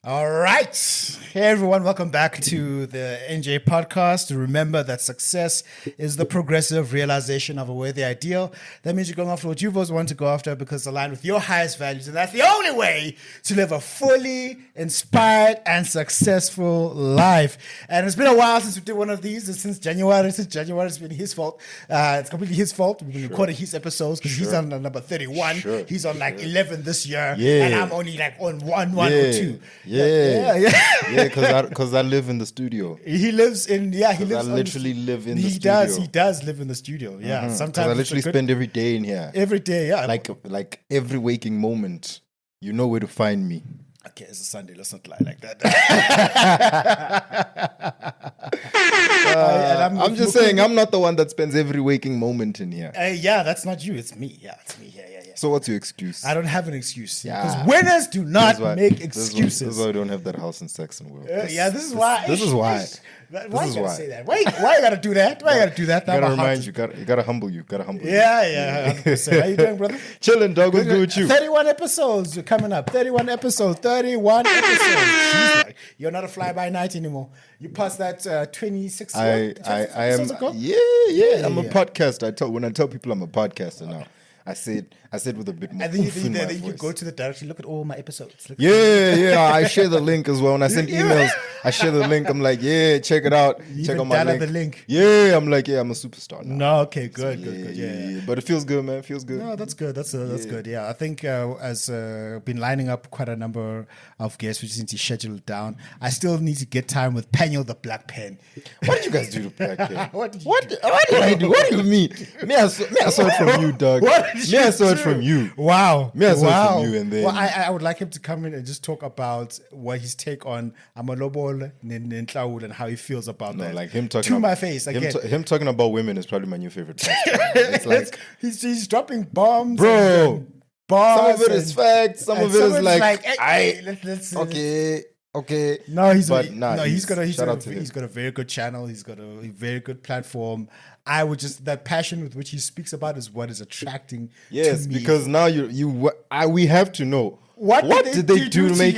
All right. Hey, everyone. Welcome back to the NJ podcast. Remember that success is the progressive realization of a worthy ideal. That means you're going after what you've always wanted to go after because it's aligned with your highest values. And that's the only way to live a fully inspired and successful life. And it's been a while since we did one of these. It's since January. Since January, it's been his fault. It's completely his fault. We've been recording his episodes because he's on number 31. He's on like 11 this year. And I'm only like on one or two. Because I live in the studio. He lives in he lives. I literally live in the studio. He does live in the studio. Yeah, sometimes I literally spend every day in here. Every day, yeah. Like every waking moment, you know where to find me. Okay, it's a Sunday. Let's not lie like that. I'm just saying, I'm not the one that spends every waking moment in here. Yeah, that's not you. It's me. Yeah, it's me. Yeah. So what's your excuse? I don't have an excuse. Because winners do not make excuses. This is why I don't have that house in Saxon World. This is why. This is why. Why you gotta say that? Why you gotta do that? Why you gotta do that? I gotta remind you. You gotta humble you. Yeah. 100%. How you doing, brother? Chilling, dog. What's good with you? 31 episodes coming up. 31 episodes. Jeez, you're not a fly-by-night anymore. You passed that 26 I am. ago? Yeah. I'm a podcaster. When I tell people I'm a podcaster now. I said with a bit more. And then you go to the directory, look at all my episodes. I share the link as well. When I send emails, I share the link. I'm like, check it out. Check out my link. The link. Yeah, I'm like, I'm a superstar now. No, okay, good. Yeah. But it feels good, man. It feels good. No, that's good. That's good. Yeah, I think as been lining up quite a number of guests, we just need to schedule it down. I still need to get time with Peniel the Black Pen. What did you guys do to Black Pen? What did I do? What do you mean? Me, I saw it from you, dog. Me, I saw it from you. Wow. Me, I saw it from you, and then. Well, I would like him to come in and just talk about what his take on Amalobol Nentlawul and how he feels about that. Like him talking to my face again. Him talking about women is probably my new favorite. It's like he's dropping bombs, bro. Some of it is facts. Some of it is like let's okay. No, he's got a very good channel. He's got a very good platform. I would just that passion with which he speaks about is what is attracting. Yes, to me. because now we have to know what did they do to make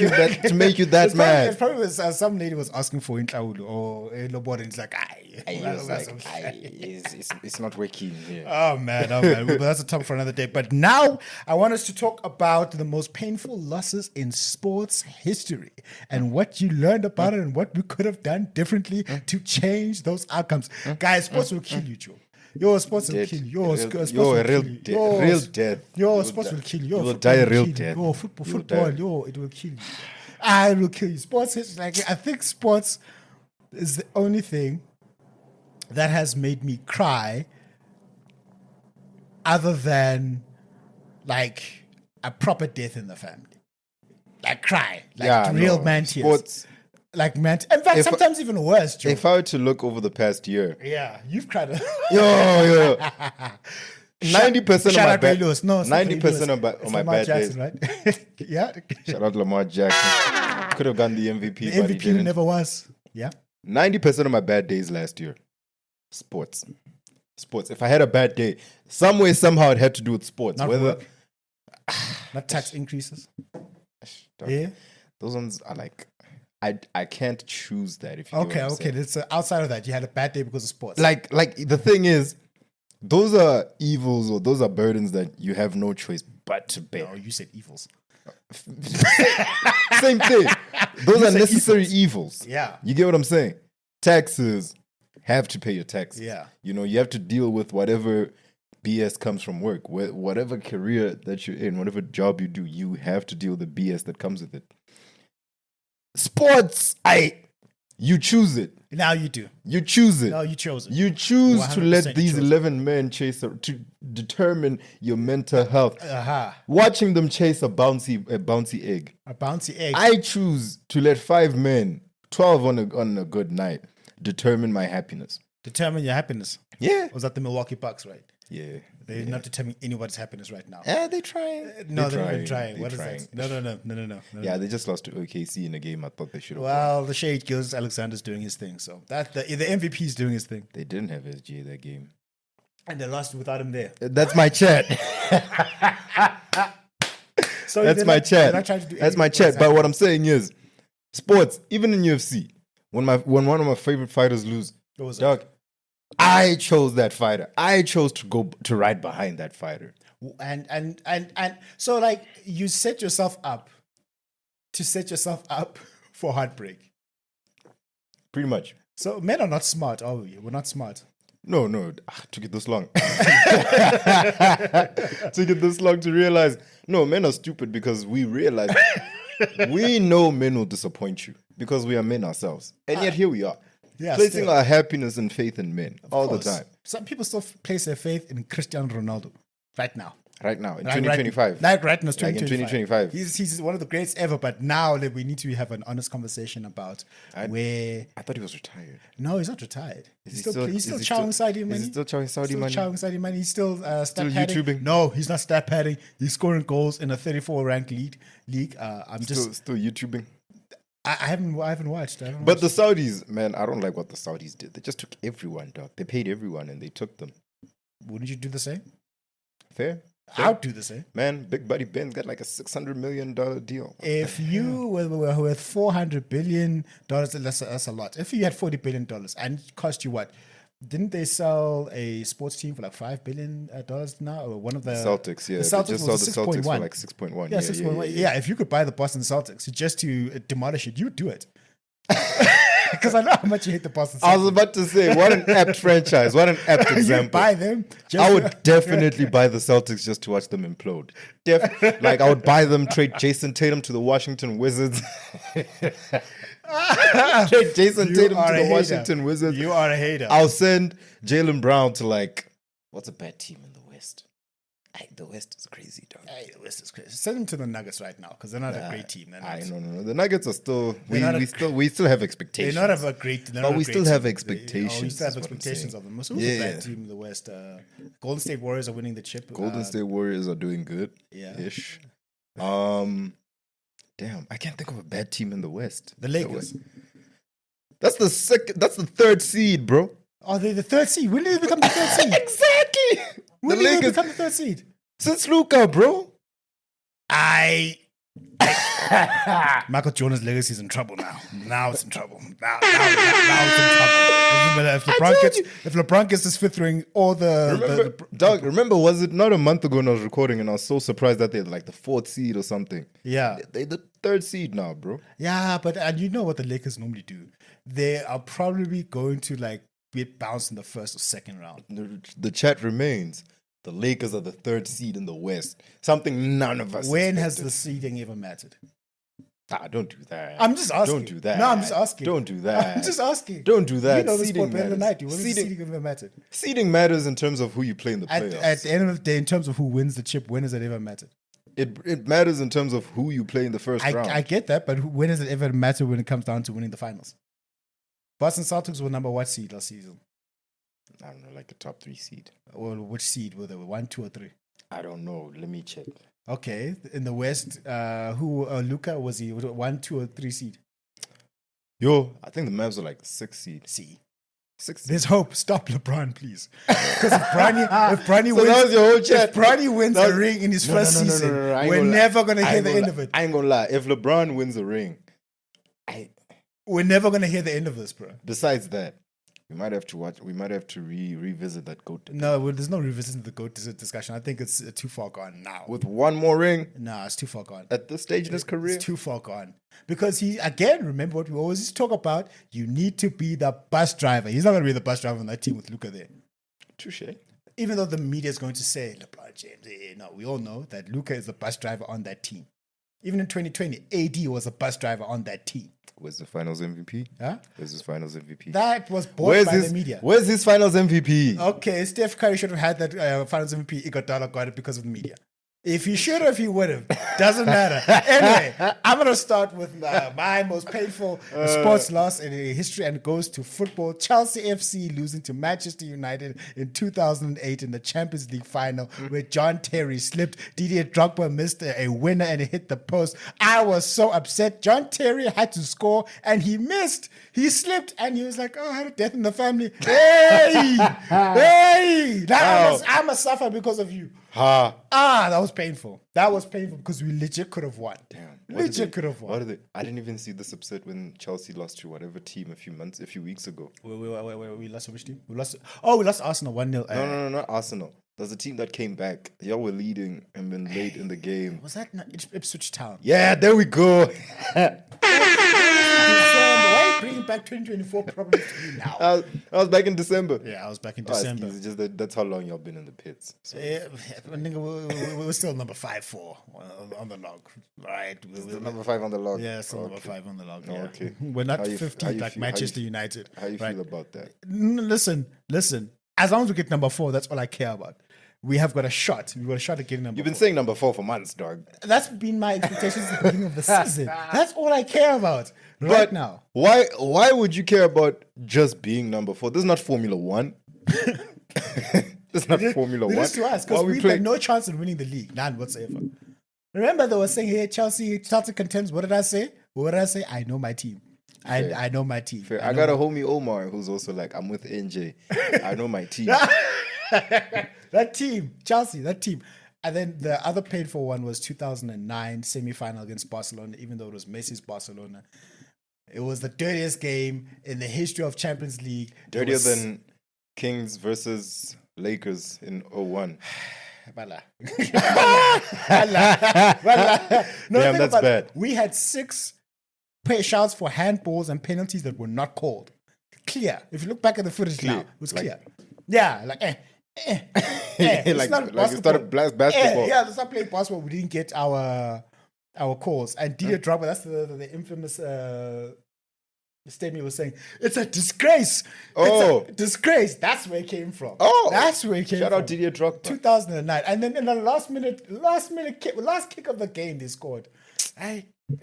you that mad. Probably some lady was asking for Intlawulu or Lobot, and it's like, it's not working. Yeah. Oh man. But that's a topic for another day. But now I want us to talk about the most painful losses in sports history and what you learned about it and what we could have done differently to change those outcomes. Guys, sports will kill you, Joe. Your sports will kill you. Sports will kill you. Real death. Your sports will kill you. You will die a real death. Your football, it will kill you. I will kill you. Sports is I think sports is the only thing that has made me cry other than like a proper death in the family. Like cry. Real man tears. Sports. Like man, in fact, sometimes even worse, Joe. If I were to look over the past year, you've cried. 90% of my bad. 90% of my bad days, right? Yeah. Shout out Lamar Jackson. Could have gotten the MVP. The but he MVP didn't. never was. Yeah. 90% of my bad days last year, sports. If I had a bad day, some way, somehow, it had to do with sports. Not work. Not tax increases. Yeah. Those ones are like. I can't choose that if you okay. It's outside of that. You had a bad day because of sports. Like the thing is, those are evils or those are burdens that you have no choice but to bear. No, you said evils. Same thing. Those are necessary evils. Yeah. You get what I'm saying? Taxes, have to pay your taxes. Yeah. You have to deal with whatever BS comes from work. Whatever career that you're in, whatever job you do, you have to deal with the BS that comes with it. Sports, you choose it. Now you do. You choose it. No, you chose it. You choose to let these 11 men chase to determine your mental health. Watching them chase a bouncy egg. A bouncy egg. I choose to let 5 men, 12 on a good night, determine my happiness. Determine your happiness. Yeah. Was that the Milwaukee Bucks, right? Yeah. They're not determining anybody's happiness right now. Yeah, they're trying. No, they're not even trying. What is that? No. Yeah, they just lost to OKC in a game I thought they should have won. The shade goes, Alexander's doing his thing. So that the MVP is doing his thing. They didn't have SGA that game. And they lost without him there. That's my chat. So That's they're my not- chat. they're not trying to do That's my anything. chat. But Exactly. what I'm saying is, sports, even in UFC, when one of my favorite fighters lose, What was it? dog, I chose that fighter. I chose to go to ride behind that fighter. And so like you set yourself up for heartbreak. Pretty much. So men are not smart, are we? We're not smart. No, took it this long. Took it this long to realize, no, men are stupid because we realize, we know men will disappoint you because we are men ourselves. And yet here we are. Yeah, placing still. our happiness and faith in men all the time. Some people still place their faith in Cristiano Ronaldo right now. Right now, in Like 2025. Right now, it's Like in 2025. He's one of the greatest ever, but now like, we need to have an honest conversation about where. I thought he was retired. No, he's not retired. He's still is he chowing Saudi money. Is he still chowing Saudi money? Chowing Saudi money. He's still stat Still padding. YouTubing? No, he's not stat padding. He's scoring goals in a 34 ranked league. I'm just. Still YouTubing. I haven't watched. But the Saudis, man, I don't like what the Saudis did. They just took everyone, dog. They paid everyone and they took them. Wouldn't you do the same? Fair? I'd do the same. Man, Big Buddy Ben's got like a $600 million deal. If you were with $400 billion, that's a lot. If you had $40 billion and it cost you what? Didn't they sell a sports team for like $5 billion now? Or one of the Celtics, yeah. The They Celtics just was sold the Celtics 6.1. for like 6.1. Yeah, 6.1. Yeah, if you could buy the Boston Celtics just to demolish it, you'd do it. Because I know how much you hate the Boston Celtics. I was about to say, what an apt franchise. What an apt You example. buy them. I would definitely buy the Celtics just to watch them implode. Like, I would buy them, trade Jason Tatum to the Washington Wizards. Trade Jason Tatum to the Washington Wizards. You are a hater. I'll send Jaylen Brown to, like, what's a bad team in the West? The West is crazy, dog. Hey, the West is crazy. Send them to the Nuggets right now because they're not a great team. They're not, No. The Nuggets are still. They're We still have expectations. They're not a great. But we still have expectations, We still have is what I'm expectations saying. of them. So who's a bad team in the West? Golden State Warriors are winning the chip. Golden State Warriors are doing good. Yeah. Ish. Damn, I can't think of a bad team in the West. The Lakers. That's the second. That's the third seed, bro. Are they the third seed? When did they become the third seed? Exactly. When The did they Lakers become the third seed? since Luka, bro. Michael Jordan's legacy is in trouble now. Now it's in trouble. Now it's in trouble. If LeBron gets his fifth ring, all the Doug, remember, was it not a month ago when I was recording and I was so surprised that they're like the fourth seed or something? yeah. They're the third seed now, bro. Yeah, but and you know what the Lakers normally do? They are probably going to like get bounced in the first or second round. The chat remains. The Lakers are the third seed in the West. Something none of us When has expected. the seeding ever mattered? Don't do that. I'm just asking. Don't do that. No, I'm just asking. Don't do that. I'm just asking. Don't do that. You know the Seeding sport better than I matters. do. When has the seeding ever mattered? Seeding matters in terms of who you play in the playoffs. At the end of the day, in terms of who wins the chip, when has it ever mattered? It matters in terms of who you play in the first round. I get that, but when does it ever matter when it comes down to winning the finals? Boston Celtics were number what seed last season? I don't know, like a top 3 seed. Or which seed were they? 1, 2, or 3? I don't know. Let me check. Okay, in the West, Luka was he 1, 2, or 3 seed? Yo, I think the Mavs are like 6 seed. See, 6 seed. there's hope. Stop LeBron, please. Because if Bronny So wins, that was your whole chat. if Bronny wins That a was- ring in his No, first no, no, no, season, no, no, I ain't we're gonna lie. never gonna I hear ain't the gonna end lie. of it. I ain't gonna lie. If LeBron wins a ring, We're never gonna hear the end of this, bro. besides that, we might have to watch. We might have to revisit that GOAT debate. No, well, there's no revisiting the GOAT discussion. I think it's too far gone now. With one more ring No, it's too far gone. at this stage in his career. It's too far gone. Because remember what we always used to talk about? You need to be the bus driver. He's not going to be the bus driver on that team with Luka there. Touche. Even though the media is going to say, LeBron James, no, we all know that Luka is the bus driver on that team. Even in 2020, AD was a bus driver on that team. Where's the Finals MVP? Huh? Where's his Finals MVP? That was bought by the media. Where's his Finals MVP? Okay, Steph Curry should have had that Finals MVP. Iguodala got it because of the media. If he should have, he would have. Doesn't matter. Anyway, I'm going to start with my most painful sports loss in history, and it goes to football. Chelsea FC losing to Manchester United in 2008 in the Champions League final, where John Terry slipped. Didier Drogba missed a winner and it hit the post. I was so upset. John Terry had to score and he missed. He slipped and he was like, "Oh, I had a death in the family." Hey! Hey! Now I must suffer because of you. Ha. That was was painful. That was painful because we legit could have won. Damn. Legit could have won. What are they? I didn't even see this upset when Chelsea lost to whatever team a few weeks ago. We lost to which team? We lost Arsenal 1-0. No, not Arsenal. There's a team that came back. Y'all were leading and then late in the game. Was that not Ipswich Town? Yeah, there we go. Why are you bringing back 2024 problems to me now? I was back in December. Yeah, I was back in Oh, it's December. easy. Just that's how long y'all been in the pits. So. Yeah, nigga, we were still number 5-4 on the log, right? Still number 5 on the log. Yeah, still number 5 on the log. Oh, Yeah. okay. We're not How you 15th like feel- Manchester United. How you right? feel about that? Listen. As long as we get number 4, that's all I care about. We have got a shot. We've got a shot at getting number You've 4. been saying number 4 for months, dog. That's been my expectations at the beginning of the season. That's all I care about right now. Why would you care about just being number 4? This is not Formula 1. This is not Formula 1. It is to us because we've got no chance in winning the league. None whatsoever. Remember they were saying, hey, Chelsea contends. What did I say? I know my team. I know my team. Fair. I got a homie Omar who's also like, I'm with NJ. I know my team. That team, Chelsea, that team. And then the other painful one was 2009 semi-final against Barcelona, even though it was Messi's Barcelona. It was the dirtiest game in the history of Champions League. Dirtier than Kings versus Lakers in 01. Bala. No, Damn, think that's about bad. it. We had 6 shouts for handballs and penalties that were not called. Clear. If you look back at the footage now, it was clear. Yeah, like It's like not you basketball. started basketball. Yeah, let's not play basketball. We didn't get our calls. And Didier Drogba, that's the infamous statement was saying, it's a disgrace. Oh. It's a disgrace. That's where it came from. Oh. That's where it came Shout from. out Didier Drogba. 2009. And then in the last kick of the game, they scored.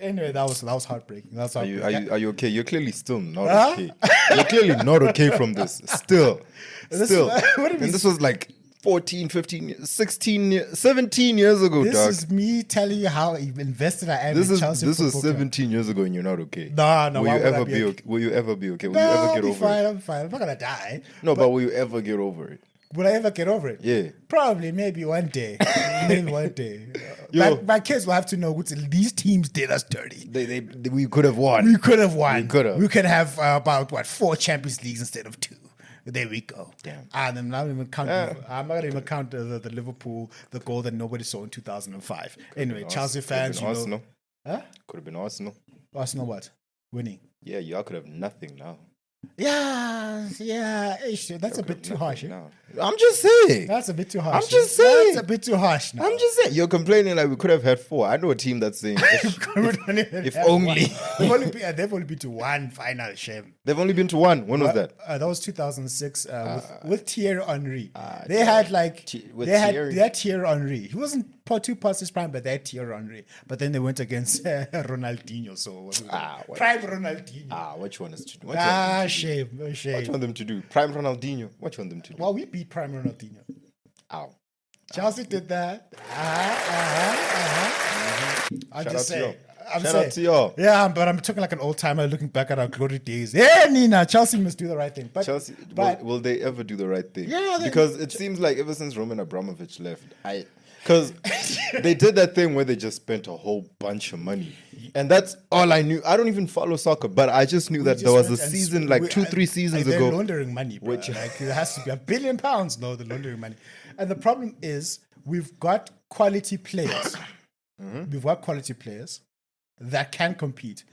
Anyway, that was heartbreaking. That's Are you okay? You're clearly still not Huh? okay. You're clearly not okay from this. Still. What do you mean? And this was like 14, 15, 16, 17 years ago, This dog. is me telling you how invested I am in Chelsea. This was Football Club. 17 years ago and you're not okay. No, Will why you would I ever be be okay? okay? Will you ever be okay? Will No, you ever I'll get be over fine. it? I'm fine. I'm not gonna die. No, but will you ever get over it? Will I ever get over it? Yeah. Probably, maybe one day. Maybe one day. Yo. My kids will have to know what these teams did us dirty. We could have won. We could have won. We could have. We could have about 4 Champions Leagues instead of 2. There we go. Damn. And I'm not even counting. I'm not gonna even count the Liverpool, the goal that nobody saw in 2005. Anyway, Chelsea fans, you know. Arsenal. Huh? Could have been Arsenal. Arsenal what? Winning. Yeah, y'all could have nothing now. Yeah. Ish, that's a bit too harsh. Eh? Now. I'm just saying. That's a bit too harsh. I'm just saying. That's a bit too harsh now. I'm just saying. You're complaining like we could have had 4. I know a team that's saying if only. They've only been to one final, shame. They've only been to 1. When was that? That was 2006 with Thierry Henry. They had Thierry Henry. He wasn't too past his prime, but they had Thierry Henry. But then they went against Ronaldinho. So what was it? Prime Ronaldinho. Which one is to do? Shame. What you want them to do? Prime Ronaldinho. What you want them to do? Well, we beat Prime Ronaldinho. Ow. Chelsea did that. I'm Shout just out to saying. y'all. I'm Shout saying. out to y'all. Yeah, but I'm talking like an old timer looking back at our glory days. Yeah, Nina, Chelsea must do the right thing. But Chelsea, but will they ever do the right thing? Yeah, because it seems like ever since Roman Abramovich left, because they did that thing where they just spent a whole bunch of money, and that's all I knew. I don't even follow soccer, but I just knew that there was a season like 2-3 seasons they're ago. laundering money, bro. Which- Like it has to be £1 billion. No, they're laundering money, and the problem is we've got quality players. We've got quality players that can compete.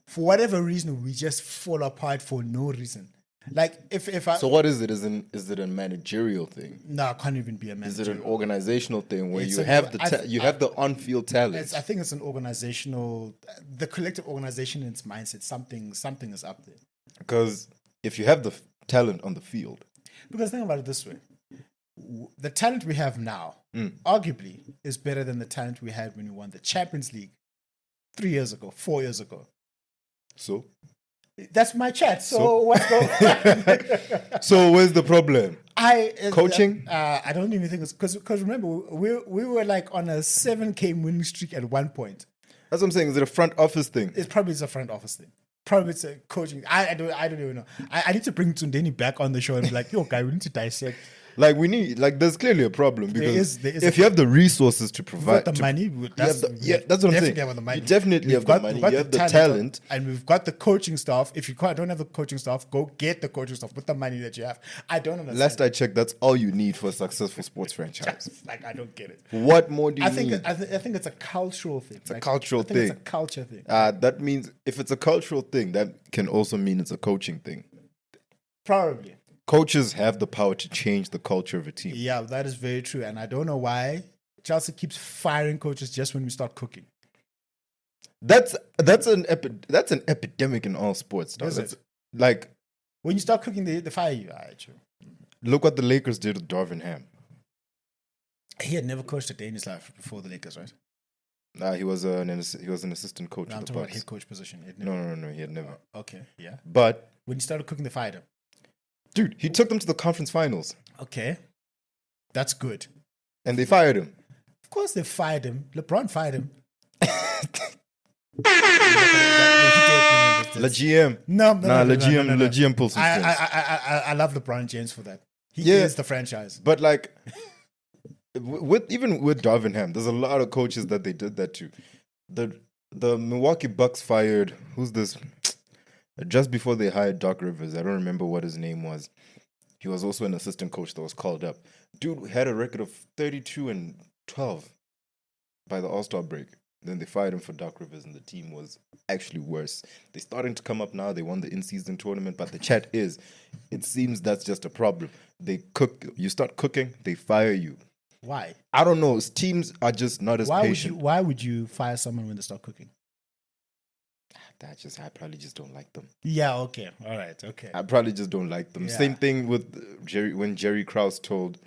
For whatever reason, we just fall apart for no reason. Like if I So what is it? Is it a managerial thing? no, it can't even be a Is manager. it an organizational thing where It's you a- have I- you have the on-field talent? I think it's an organizational, the collective organization in its mindset. Something is up there. Because if you have the talent on the field, Because think about it this way: the talent we have now, arguably, is better than the talent we had when we won the Champions League 3 years ago, 4 years ago. so That's my chat. So what's going on? so where's the problem? Coaching? I don't even think it's because remember we were like on a 7 game winning streak at one point. That's what I'm saying. Is it a front office thing? It's probably a front office thing. Probably it's a coaching. I don't even know. I need to bring Tundeni back on the show and be like, yo, guy, we need to dissect Like we need, like there's clearly a problem because there is if you have the resources to We've provide got the money. that's what I'm saying. Have the money. You definitely have the money. We've got You have the talent. and we've got the coaching staff. If you don't have the coaching staff, go get the coaching staff with the money that you have. I don't understand. Last I checked, that's all you need for a successful sports franchise. Like I don't get it. What more do you need? I think it's a cultural thing. It's a cultural thing. It's a culture thing. That means if it's a cultural thing, that can also mean it's a coaching thing. Probably. Coaches have the power to change the culture of a team. Yeah, that is very true. And I don't know why Chelsea keeps firing coaches just when we start cooking. That's an epidemic in all sports. That's like when you start cooking, they fire you. Look what the Lakers did with Darvin Ham. He had never coached a day in his life before the Lakers, right? Nah, he was an assistant coach. I'm talking about head coach position. No, he had never. Okay, yeah. But when he started cooking, they fired him. Dude, he took them to the conference finals. Okay, that's good. And they fired him. Of course, they fired him. LeBron fired him. Le GM. No, Le GM pulls some strings. I love LeBron James for that. He is the franchise. But like, even with Darvin Ham, there's a lot of coaches that they did that to. The Milwaukee Bucks fired, who's this? Just before they hired Doc Rivers, I don't remember what his name was. He was also an assistant coach that was called up. Dude had a record of 32-12 by the All-Star break. Then they fired him for Doc Rivers, and the team was actually worse. They're starting to come up now. They won the in-season tournament, but the chat is, it seems that's just a problem. You start cooking, they fire you. Why? I don't know. Teams are just not as patient. Why would you fire someone when they start cooking? I probably just don't like them. Yeah, okay. All right, okay. I probably just don't like them. Yeah. Same thing with when Jerry Krause told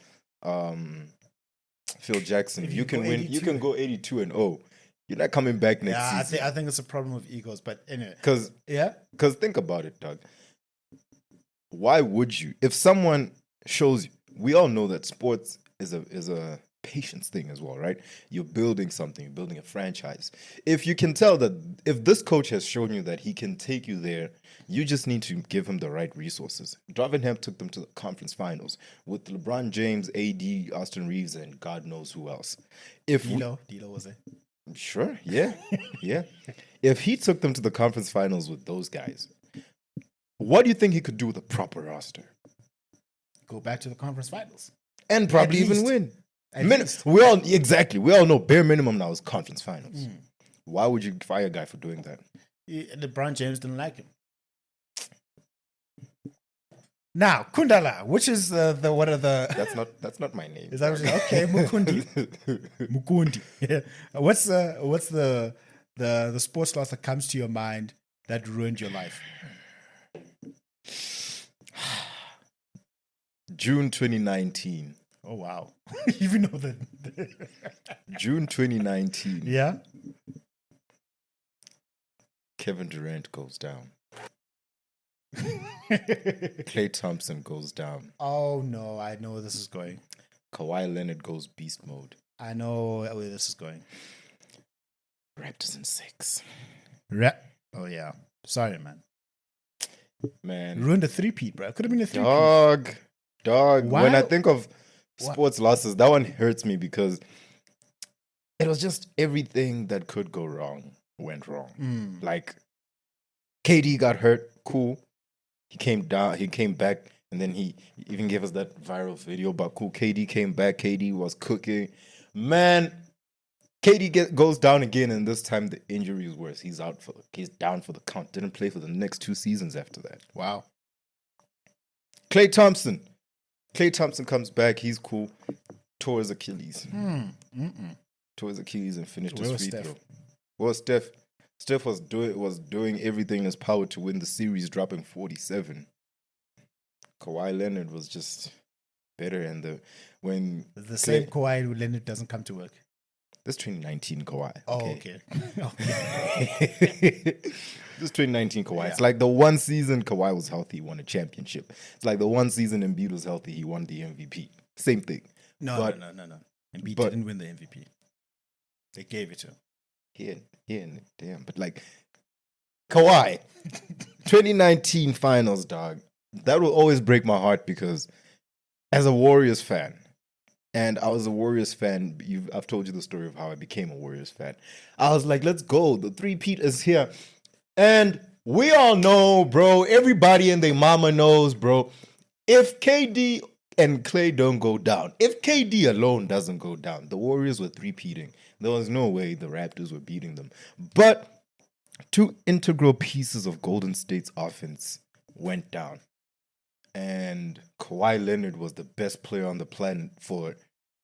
Phil Jackson, if you can win, you can go 82-0. You're not coming back next season. I think it's a problem with egos, but anyway. Because think about it, Doug. Why would you? If someone shows you, we all know that sports is a patience thing as well, right? You're building something, you're building a franchise. If you can tell that if this coach has shown you that he can take you there, you just need to give him the right resources. Darvin Ham took them to the conference finals with LeBron James, AD, Austin Reeves, and God knows who else. D'Lo was there. Sure, yeah, yeah. If he took them to the conference finals with those guys, what do you think he could do with a proper roster? Go back to the conference finals. And probably even win. We all know bare minimum now is conference finals. Why would you fire a guy for doing that? LeBron James didn't like him. Now, Kundala, which is what are the? That's not my name. Is that okay? Mukundi. Mukundi. Yeah. What's the sports loss that comes to your mind that ruined your life? June 2019. Oh wow! Even know that. June 2019. Yeah. Kevin Durant goes down. Klay Thompson goes down. Oh no! I know where this is going. Kawhi Leonard goes beast mode. I know where this is going. Raptors in 6. Oh yeah. Sorry, man. Man, ruined a 3-peat, bro. It could have been a 3-peat. Dog. Why? When I think of sports losses, that one hurts me because it was just everything that could go wrong went wrong. Like KD got hurt, cool. He came back, and then he even gave us that viral video about cool. KD came back, KD was cooking. Man, KD goes down again, and this time the injury is worse. He's down for the count. Didn't play for the next 2 seasons after that. Wow. Klay Thompson comes back. He's cool. Tore his Achilles. Tore his Achilles and finished his free throw. Well, Steph was doing everything in his power to win the series, dropping 47. Kawhi Leonard was just better, and the same Kawhi Leonard doesn't come to work. This 2019 Kawhi. Oh, okay. This 2019 Kawhi. Yeah. It's like the one season Kawhi was healthy, he won a championship. It's like the one season Embiid was healthy, he won the MVP. Same thing. No. Embiid didn't win the MVP. They gave it to him. Damn. But like, Kawhi, 2019 finals, dog. That will always break my heart because as a Warriors fan, and I was a Warriors fan. I've told you the story of how I became a Warriors fan. I was like, let's go. The three-peat is here. And we all know, bro, everybody and their mama knows, bro, if KD and Clay don't go down, if KD alone doesn't go down, the Warriors were three-peating. There was no way the Raptors were beating them. But two integral pieces of Golden State's offense went down. And Kawhi Leonard was the best player on the planet for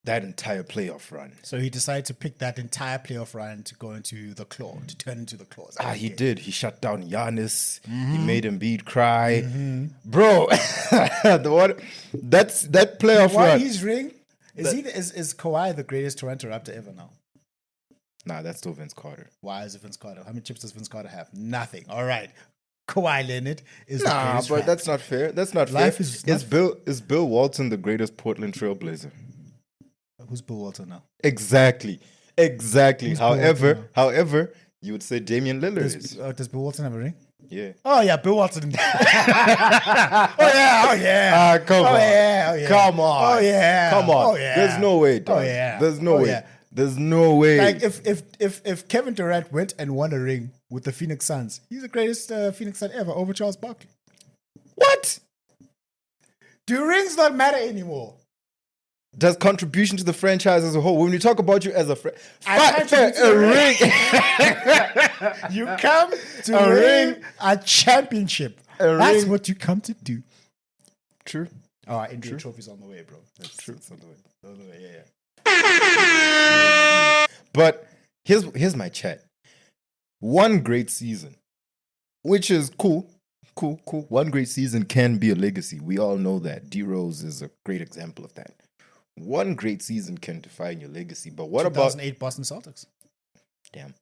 that entire playoff run. So he decided to pick that entire playoff run to go into the claw, to turn into the claws. He did. He shut down Giannis. He made Embiid cry. Bro, that playoff run. His ring? Is Kawhi the greatest Toronto Raptor ever now? Nah, that's still Vince Carter. Why is it Vince Carter? How many chips does Vince Carter have? Nothing. All right. Kawhi Leonard is the greatest but Raptor. that's not fair. That's not Life fair. Is Bill Walton the greatest Portland Trailblazer? Who's Bill Walton now? Exactly. However, you would say Damian Lillard is. Does Bill Walton have a ring? Yeah. Oh yeah, Bill Walton. Oh yeah. Come on. Yeah. Come on. Oh yeah. Come on. Oh yeah. There's no way, dog. Oh yeah. There's no way. Yeah. There's no way. Like if Kevin Durant went and won a ring with the Phoenix Suns, he's the greatest Phoenix Sun ever over Charles Barkley. What? Do rings not matter anymore? Does contribution to the franchise as a whole? When we talk about you as a ring. You come to win a championship. That's what you come to do. True. Oh, NBA trophy's on the way, bro. That's true. It's on the way. Yeah. But here's my chat. One great season, which is cool. One great season can be a legacy. We all know that. D-Rose is a great example of that. One great season can define your legacy. But what 2008 about Boston Celtics? Damn.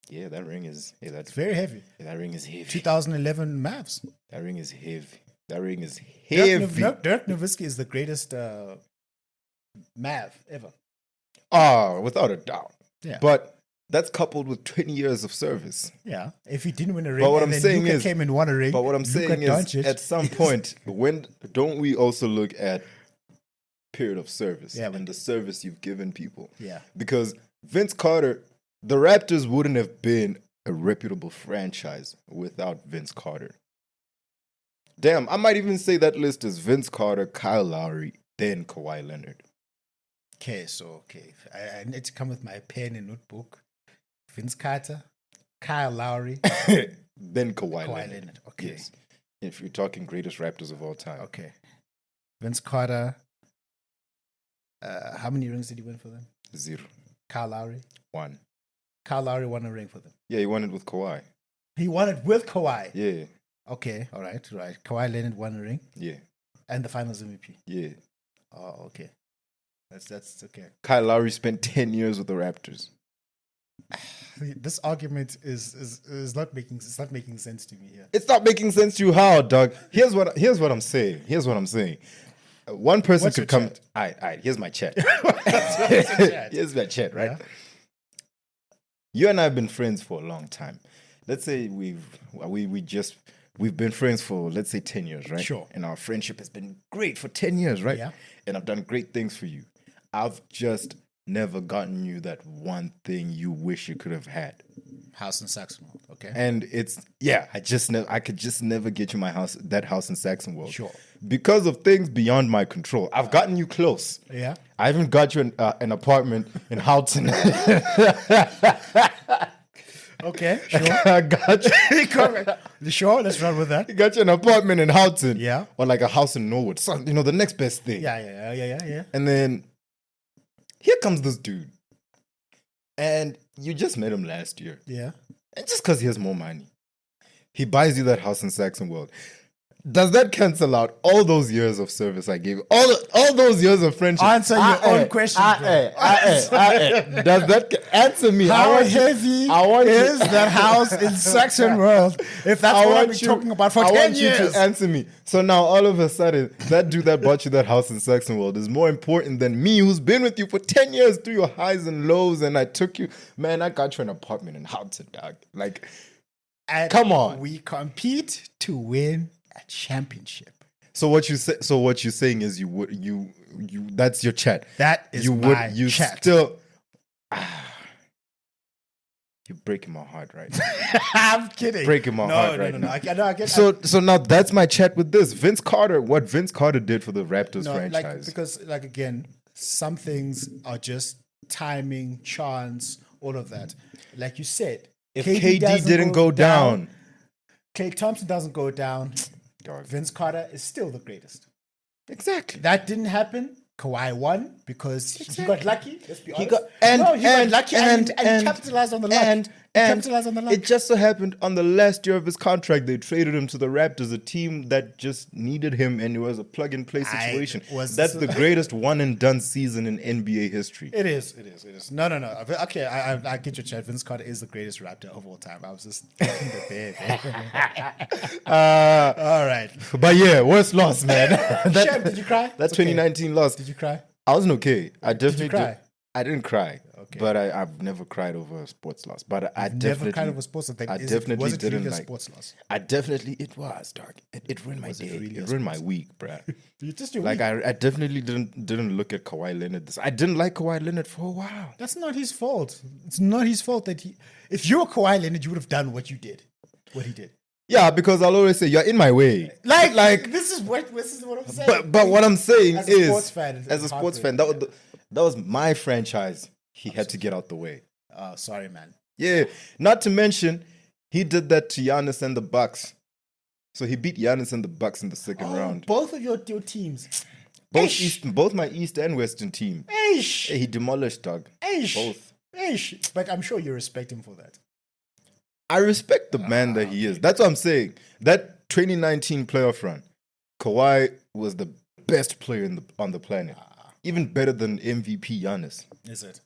Yeah, that ring is. Yeah, that's it's very heavy. Yeah, that ring is heavy. 2011 Mavs. That ring is heavy. Dirk Nowitzki is the greatest Mav ever. Without a doubt. Yeah. But that's coupled with 20 years of service. Yeah. If he didn't win a ring, but what and I'm then saying Luka is, came and won a ring. But what I'm saying is, Doncic, at some point, don't we also look at period of service and the service you've given people? Yeah. Because Vince Carter, the Raptors wouldn't have been a reputable franchise without Vince Carter. Damn, I might even say that list is Vince Carter, Kyle Lowry, then Kawhi Leonard. Okay, I need to come with my pen and notebook. Vince Carter, Kyle Lowry, then Kawhi Leonard. Leonard. Okay. Yes. If you're talking greatest Raptors of all time. Okay. Vince Carter. How many rings did he win for them? 0. Kyle Lowry? 1. Kyle Lowry won a ring for them. Yeah, he won it with Kawhi. He won it with Kawhi? Yeah. Okay, all right. Kawhi Leonard won a ring? Yeah. And the Finals MVP? Yeah. Oh, okay. That's okay. Kyle Lowry spent 10 years with the Raptors. This argument is not making sense to me here. It's not making sense to you how, dog? Here's what I'm saying. One person could come. All right. Here's my chat. Here's my chat, right? Yeah. You and I have been friends for a long time. Let's say we've been friends for, let's say, 10 years, right? Sure. And our friendship has been great for 10 years, right? Yeah. And I've done great things for you. I've just never gotten you that one thing you wish you could have had. House in Saxonwold, okay. And it's I could just never get you that house in Saxonwold. Sure. Because of things beyond my control. I've gotten you close. Yeah. I haven't got you an apartment in Houghton. Okay, sure. I got you. Sure, let's run with that. I got you an apartment in Houghton. Yeah. Or like a house in Norwood. So, the next best thing. Yeah. And then here comes this dude. And you just met him last year. Yeah. And just because he has more money, he buys you that house in Saxonwold. Does that cancel out all those years of service I gave you? All those years of friendship? Answer your own question, bro. Does that answer me? How heavy is that house in Saxonwold? If that's what I've been talking about for 10 years. I want you to answer me. So now all of a sudden, that dude that bought you that house in Saxonwold is more important than me, who's been with you for 10 years through your highs and lows, and I took you. Man, I got you an apartment in Houghton, dog. Like, come on. We compete to win a championship. So what you say? So what you're saying is you would you that's your chat. That is you my would you chat. still. You're breaking my heart right now. I'm kidding. Breaking my heart right now. I get. So now that's my chat with this Vince Carter. What Vince Carter did for the Raptors No, franchise. because again, some things are just timing, chance, all of that. Like you said, if KD didn't go down, Klay Thompson doesn't go down. Dog. Vince Carter is still the greatest. Exactly. That didn't happen. Kawhi won because he got lucky. Let's be honest. He got lucky and he capitalized on the luck. Capitalized on the luck. It just so happened on the last year of his contract, they traded him to the Raptors, a team that just needed him, and it was a plug-and-play situation. That's the greatest one-and-done season in NBA history. It is. No. Okay, I get your chat. Vince Carter is the greatest Raptor of all time. I was just thinking the bad. All right. But yeah, worst loss, man. Shem, did you cry? That 2019 loss. Did you cry? I wasn't okay. I definitely Did you cry? I didn't cry. Okay. But I've never cried over a sports loss. But I Never definitely cried over sports. I definitely was it didn't really a like sports loss. I definitely it was dark. It ruined my day. really a It ruined my week, bruh. You just your Like week. I definitely didn't look at Kawhi Leonard. I didn't like Kawhi Leonard for a while. That's not his fault. It's not his fault that if you were Kawhi Leonard, you would have done what you did, what he did. Yeah, because I'll always say you're in my way. Like this is what I'm saying. But what I'm saying As a is, sports fan, as a sports fan, that was my franchise. He had to get out the way. Oh, sorry, man. Yeah, not to mention he did that to Giannis and the Bucks. So he beat Giannis and the Bucks in the second round. Both of your teams. Both my East and Western team. Eish. He demolished, dog. Eish. Both. Eish. But I'm sure you respect him for that. I respect the man that he is. That's what I'm saying. That 2019 playoff run, Kawhi was the best player on the planet. Even better than MVP Giannis. Is it?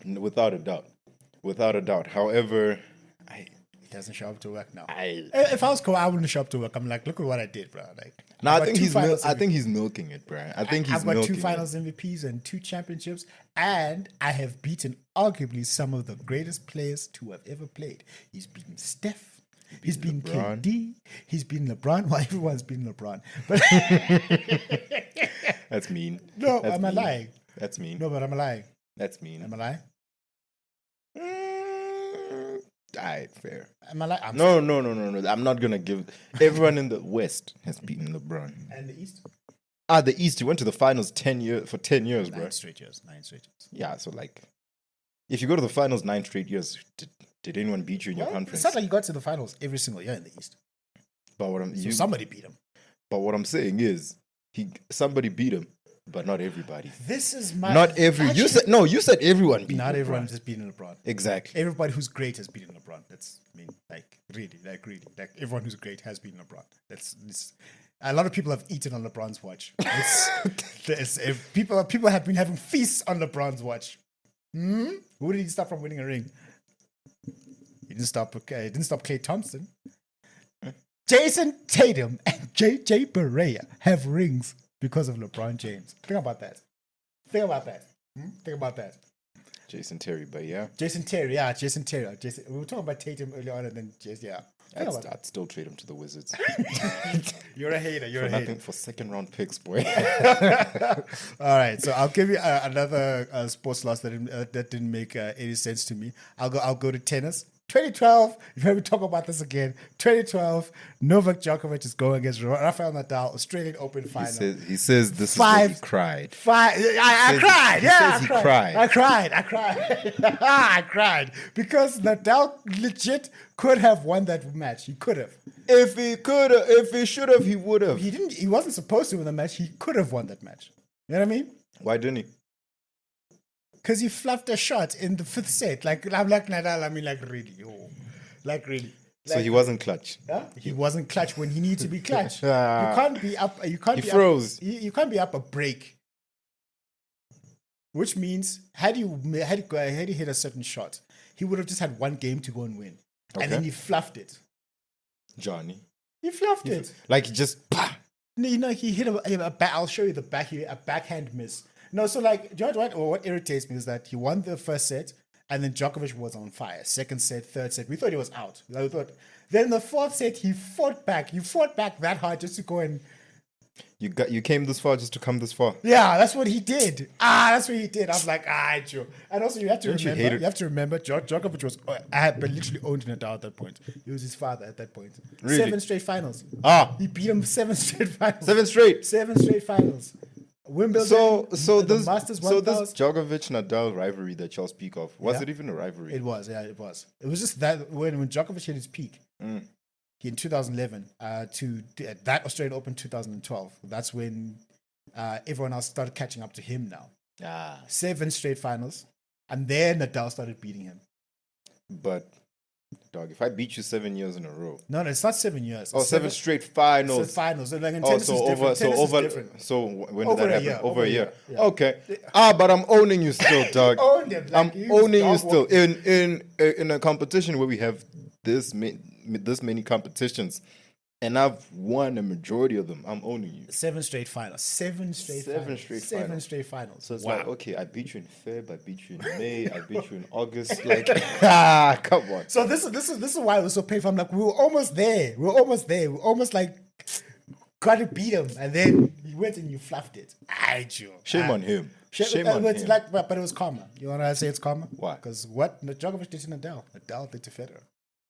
Without a doubt. Without a doubt. However, He doesn't show up to work now. I If I was Kawhi, I wouldn't show up to work. I'm like, look at what I did, bro. Like, no, I've I got think two he's milking it, bro. I think he's I've got milking 2 finals MVPs and 2 championships, and I have beaten arguably some of the greatest players to have ever played. He's beaten Steph. He's beaten LeBron. KD. He's beaten LeBron. Well, everyone's beaten LeBron. But That's mean. no, That's am I mean. lying? That's mean. No, but am I lying? That's mean. Am I lying? Alright, fair. Am I lying? No. I'm not gonna give. Everyone in the West has beaten LeBron. And the East? The East. He went to the finals 10 years, bro. 9 straight years. 9 straight years. Yeah, so like, if you go to the finals 9 straight years, did anyone beat you in your conference? It's not like you got to the finals every single year in the East. But Somebody beat him. But what I'm saying is, somebody beat him, but not everybody. This is my... Not every. You said everyone beat. Not LeBron. everyone just beating LeBron. Exactly. Everybody who's great has beaten LeBron. That's, I mean, really. Like, everyone who's great has beaten LeBron. That's a lot of people have eaten on LeBron's watch. People have been having feasts on LeBron's watch. Who did he stop from winning a ring? He didn't stop Klay Thompson. Jason Tatum and JJ Barea have rings because of LeBron James. Think about that. Think about that. Jason Terry, but yeah. Jason Terry. We were talking about Tatum earlier on, and then I'd still trade him to the Wizards. You're a hater. You're a hater. Nothing for second round picks, boy. All right, so I'll give you another sports loss that didn't make any sense to me. I'll go to tennis. 2012, you've heard me talk about this again. 2012, Novak Djokovic is going against Rafael Nadal, Australian Open final. He says this is where he cried. I cried. Yeah, he cried. I cried because Nadal legit could have won that match. He could have. If he should have, he would have. He didn't. He wasn't supposed to win the match. He could have won that match. You know what I mean? Why didn't he? Because he fluffed a shot in the 5th set. Like, I'm like Nadal. I mean, really. So he wasn't clutch. Huh? He wasn't clutch when he needed to be clutch. You can't be up. You can't. He froze. You can't be up a break. Which means, had he hit a certain shot, he would have just had one game to go and win, and then he fluffed it. Johnny. He fluffed it. Like he just. Bah! No, he hit a back. I'll show you a backhand miss. No, so like, you know what irritates me is that he won the first set, And then Djokovic was on fire. Second set, third set. We thought he was out. We thought. Then the fourth set, he fought back. He fought back that hard just to go and. You came this far just to come this far. Yeah, that's what he did. That's what he did. I was like, Joe. And also, you have to remember. You have to remember, Djokovic was literally owned Nadal at that point. He was his father at that point. Really? 7 straight finals. He beat him 7 straight finals. 7 straight. 7 straight finals. Wimbledon. So the this Masters so 1000. this Djokovic Nadal rivalry that y'all speak of, was it even a rivalry? It was, yeah, it was. It was just that when Djokovic hit his peak, he in 2011 to that Australian Open 2012. That's when everyone else started catching up to him now. 7 straight finals, and then Nadal started beating him. But dog, if I beat you 7 years in a row. No, it's not 7 years. Oh, 7 straight finals. It's finals. So like in tennis so is different. so when did that happen? Over a year. Yeah. Okay. But I'm owning you still, dog. Owned him. I'm owning you still in a competition where we have this many competitions, and I've won a majority of them. I'm owning you. 7 straight finals. 7 straight finals. So it's wow. like, okay, I beat you in Feb, I beat you in May, I beat you in August. Like, come on. So this is why it was so painful. I'm like, we were almost there. We almost like got to beat him, and then you went and you fluffed it. Shame on him. Shame on it's him. like, but it was karma. You want to say it's karma? Why? Because what Djokovic did to Nadal did to Federer.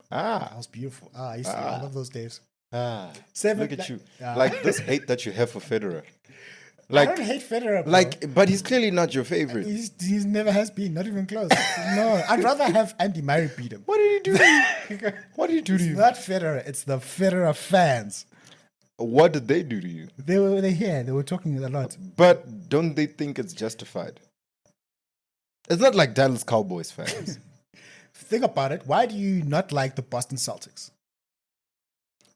That was beautiful. I love those days. 7. Look at you. Like this hate that you have for Federer. Like, I don't hate Federer, bro. Like, but he's clearly not your favorite. He's never has been, not even close. No, I'd rather have Andy Murray beat him. What did he do to you? What did he do to you? It's not Federer, it's the Federer fans. What did they do to you? They were here. They were talking a lot. But don't they think it's justified? It's not like Dallas Cowboys fans. Think about it. Why do you not like the Boston Celtics?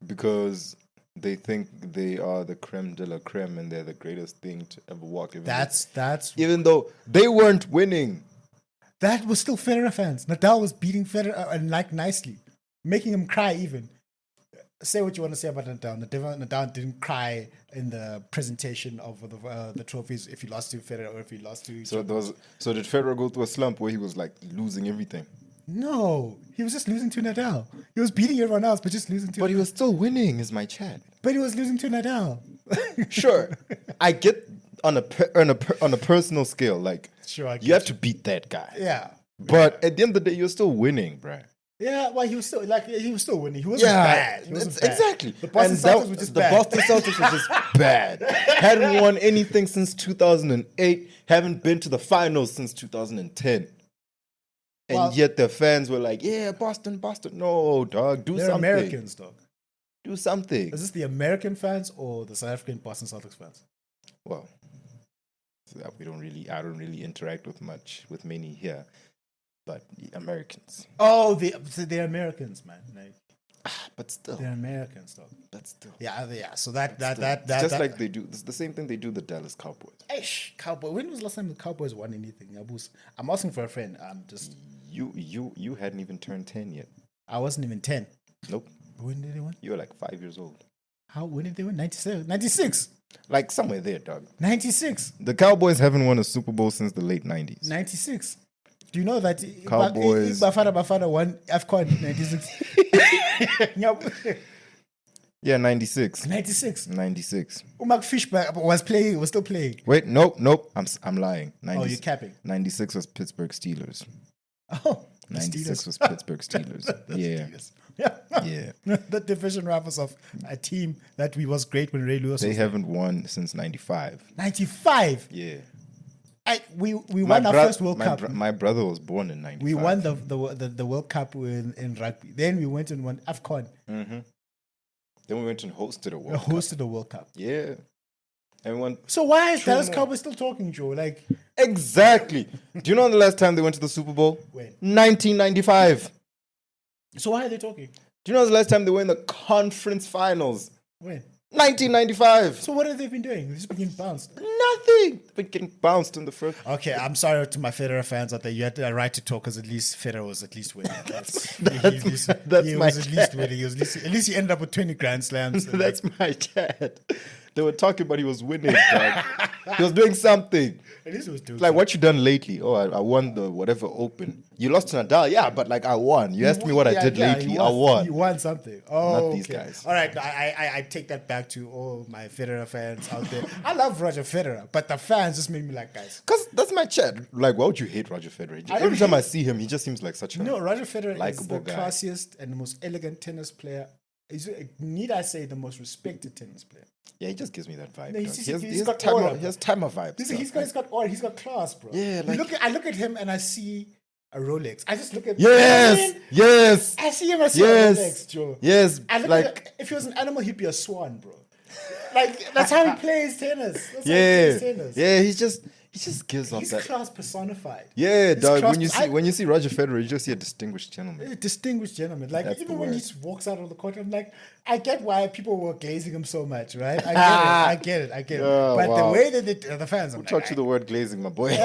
Because they think they are the creme de la creme and they're the greatest thing to ever walk. Even though they weren't winning. That was still Federer fans. Nadal was beating Federer and like nicely, making him cry even. Say what you want to say about Nadal. Nadal didn't cry in the presentation of the trophies if he lost to Federer or if he lost to. So did Federer go through a slump where he was like losing everything? No, he was just losing to Nadal. He was beating everyone else, but just losing to. But he was still winning, is my chat. But he was losing to Nadal. Sure, I get on a personal scale, like sure, you have to beat that guy. Yeah, but at the end of the day, you're still winning, bruh. Yeah, well, he was still winning. He wasn't bad. He wasn't bad. Exactly. The Boston Celtics were just bad. The Boston Celtics were just bad. Hadn't won anything since 2008. Haven't been to the finals since 2010. And yet the fans were like, "Yeah, Boston. No, dog, do something." They're Americans, dog. Do something. Is this the American fans or the South African Boston Celtics fans? Well, I don't really interact with many here. But the Americans. Oh, they're Americans, man. Like, but still, they're Americans, though. But still, yeah. So that like they do. It's the same thing they do the Dallas Cowboys. Cowboy. When was the last time the Cowboys won anything? I'm asking for a friend. I'm just you hadn't even turned 10 yet. I wasn't even 10. Nope. When did they win? You were like 5 years old. When did they win? 97, 96. Like somewhere there, dog. 96. The Cowboys haven't won a Super Bowl since the late 90s. 96. Do you know that Cowboys Bafana won AFCON 96? Yeah, 96. 96. 96. Mark Fishback was still playing. Wait, nope. I'm lying. Oh, you're capping. 96 was Pittsburgh Steelers. Oh, 96 was Pittsburgh Steelers. Yeah. Steelers. Yeah. The division rivals of a team that was great when Ray Lewis They haven't won since 95. 95? Yeah. We won our first World Cup. My brother was born in 95. We won the World Cup in rugby. Then we went and won AFCON. Mm-hmm. Then we went and hosted a World Cup. Yeah. And we won. So why is Dallas Cowboys still talking, Joe? Like, exactly. Do you know the last time they went to the Super Bowl? When? 1995. So why are they talking? Do you know the last time they were in the conference finals? When? 1995. So what have they been doing? They've just been getting bounced. Nothing. They've been getting bounced in the first. Okay, I'm sorry to my Federer fans out there. You had the right to talk because at least Federer was at least winning. That's he my was at least winning. At least he ended up with 20 Grand Slams. That's my chat. They were talking, but he was winning. Dog. He was doing something. At least he was doing Like, what you done lately? Oh, I won the whatever Open. You lost to Nadal, yeah, but like I won. You asked me what I did lately. I won. You won something. Oh, Not these guys. All right, I take that back to all my Federer fans out there. I love Roger Federer, but the fans just made me like, guys. Because that's my chat. Like, why would you hate Roger Federer? Every time I see him, he just seems like such a Roger Federer is the guy. classiest and the most elegant tennis player. Need I say the most respected tennis player? Yeah, he just gives me that vibe. No, he has timer vibes. He's got aura. He's got class, bro. Yeah, like, I look at him and I see a Rolex. I just look at yes. I see him. I see a Rolex, Joe. Yes, I look at, if he was an animal, he'd be a swan, bro. Like that's how he plays tennis. That's how he plays tennis. Yeah, he just gives off He's that. class personified. Yeah, dog. When you see Roger Federer, you just see a distinguished gentleman. A distinguished gentleman. Like That's even the when he word. just walks out of the court, I'm like, I get why people were glazing him so much, right? I get it. Oh, But wow. the way that the fans, I'm Who taught you the word glazing, my boy?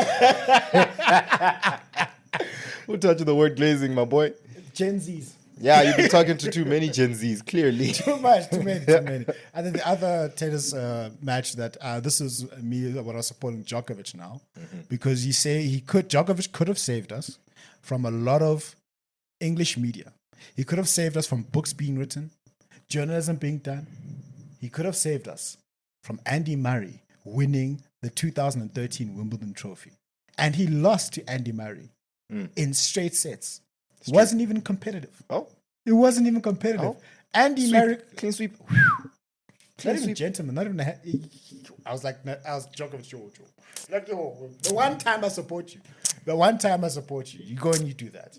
Who taught you the word glazing, my boy? Gen Zs. Yeah, you've been talking to too many Gen Zs, clearly. Too many. And then the other tennis match that this is me what I was supporting Djokovic now, because Djokovic could have saved us from a lot of English media. He could have saved us from books being written, journalism being done. He could have saved us from Andy Murray winning the 2013 Wimbledon trophy. And he lost to Andy Murray in straight sets. Wasn't even competitive. Oh. It wasn't even competitive. Oh. Andy Murray. Clean sweep. Not even gentleman. Not even. I was Djokovic. Like, the one time I support you. You go and you do that.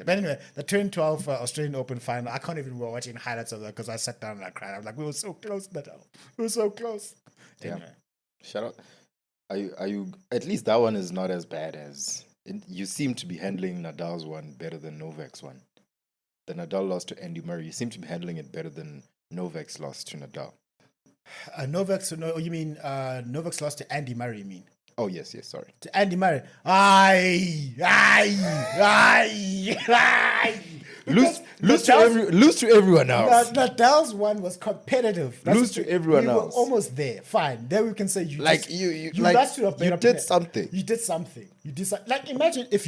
But anyway, the 2012 Australian Open final, I can't even remember watching highlights of that because I sat down and I cried. I was like, we were so close, Nadal. We were so close. Yeah. Anyway. Shout out. Are you? At least that one is not as bad as. You seem to be handling Nadal's one better than Novak's one. The Nadal lost to Andy Murray. You seem to be handling it better than Novak's loss to Nadal. Novak's lost to Andy Murray, you mean? Oh, yes, sorry. To Andy Murray. Lose to everyone else. Nadal's one was competitive. Lose to everyone else. We were almost there. Fine. Then we can say you lost to a better player. You did something. Like imagine if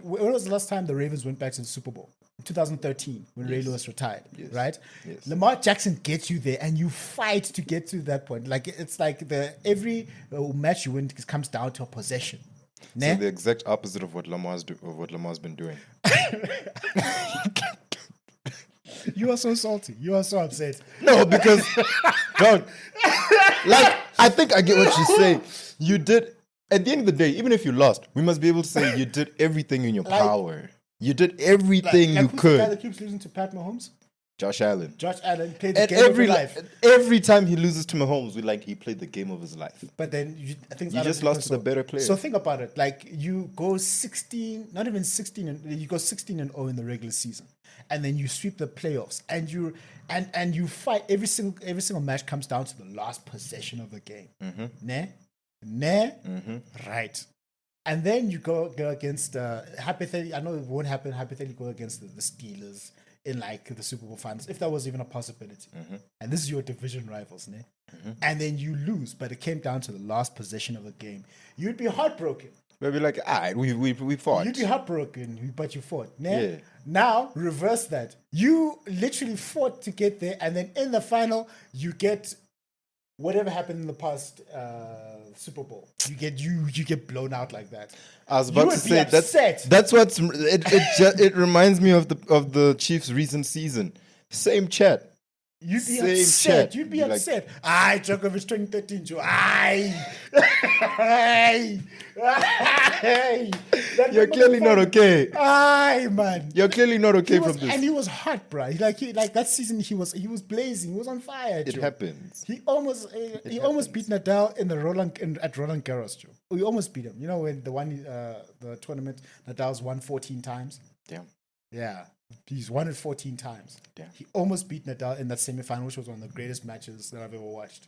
when was the last time the Ravens went back to the Super Bowl? In 2013 when Ray Lewis retired, right? Yes. Lamar Jackson gets you there and you fight to get to that point. Like it's like every match you win comes down to a possession. So the exact opposite of what Lamar's been doing. You are so salty. You are so upset. No, because don't. Like, I think I get what you say. You did. At the end of the day, even if you lost, we must be able to say you did everything in your power. You did everything you who's could. The guy that keeps losing to Pat Mahomes? Josh Allen. Josh Allen played the game of his life. Every time he loses to Mahomes, he played the game of his life. But then I think you just lost to the better player. So think about it. Like you go 16, not even 16, you go 16-0 in the regular season, and then you sweep the playoffs, and you fight every single match comes down to the last possession of the game. Right. And then you go against hypothetically. I know it won't happen. Hypothetically, go against the Steelers in like the Super Bowl finals, if that was even a possibility. And this is your division rivals, ne? And then you lose, but it came down to the last possession of the game. You'd be heartbroken. We'd be like, we fought. You'd be heartbroken, but you fought. Ne? Yeah. Now reverse that. You literally fought to get there, and then in the final, you get whatever happened in the past Super Bowl. You get blown out like that. I was about to say upset. that's what's it reminds me of the Chiefs' recent season. Same chat. You'd be Same upset. chat. You'd be You'd be upset. Djokovic 2013, Joe. You're clearly not okay. Man. You're clearly not okay from this. And he was hot, bro. Like that season, he was blazing. He was on fire. It Joe. happens. He almost beat Nadal at Roland Garros, Joe. We almost beat him. You know when the tournament, Nadal's won 14 times. Damn. Yeah. He's won it 14 times. Damn. He almost beat Nadal in that semifinal, which was one of the greatest matches that I've ever watched.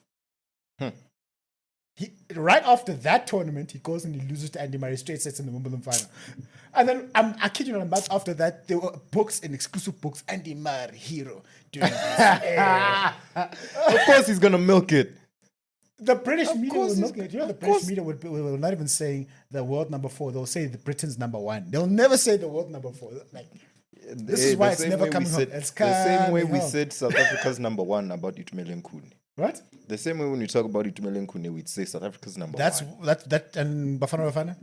Right after that tournament, he goes and he loses to Andy Murray straight sets in the Wimbledon final. And then I kid you not, a month after that, there were books and exclusive books. Andy Murray, hero. Doing this. Of course, he's gonna milk it. The British media will milk it. You know, the British media will not even say the world number 4. They'll say the Britain's number 1. They'll never say the world number 4. Like, this is why it's never coming home. It's the same way we said South Africa's number 1 about Itumeleng Khune. What? The same way when we talk about Itumeleng Khune, we'd say South Africa's number 1. That and Bafana Bafana?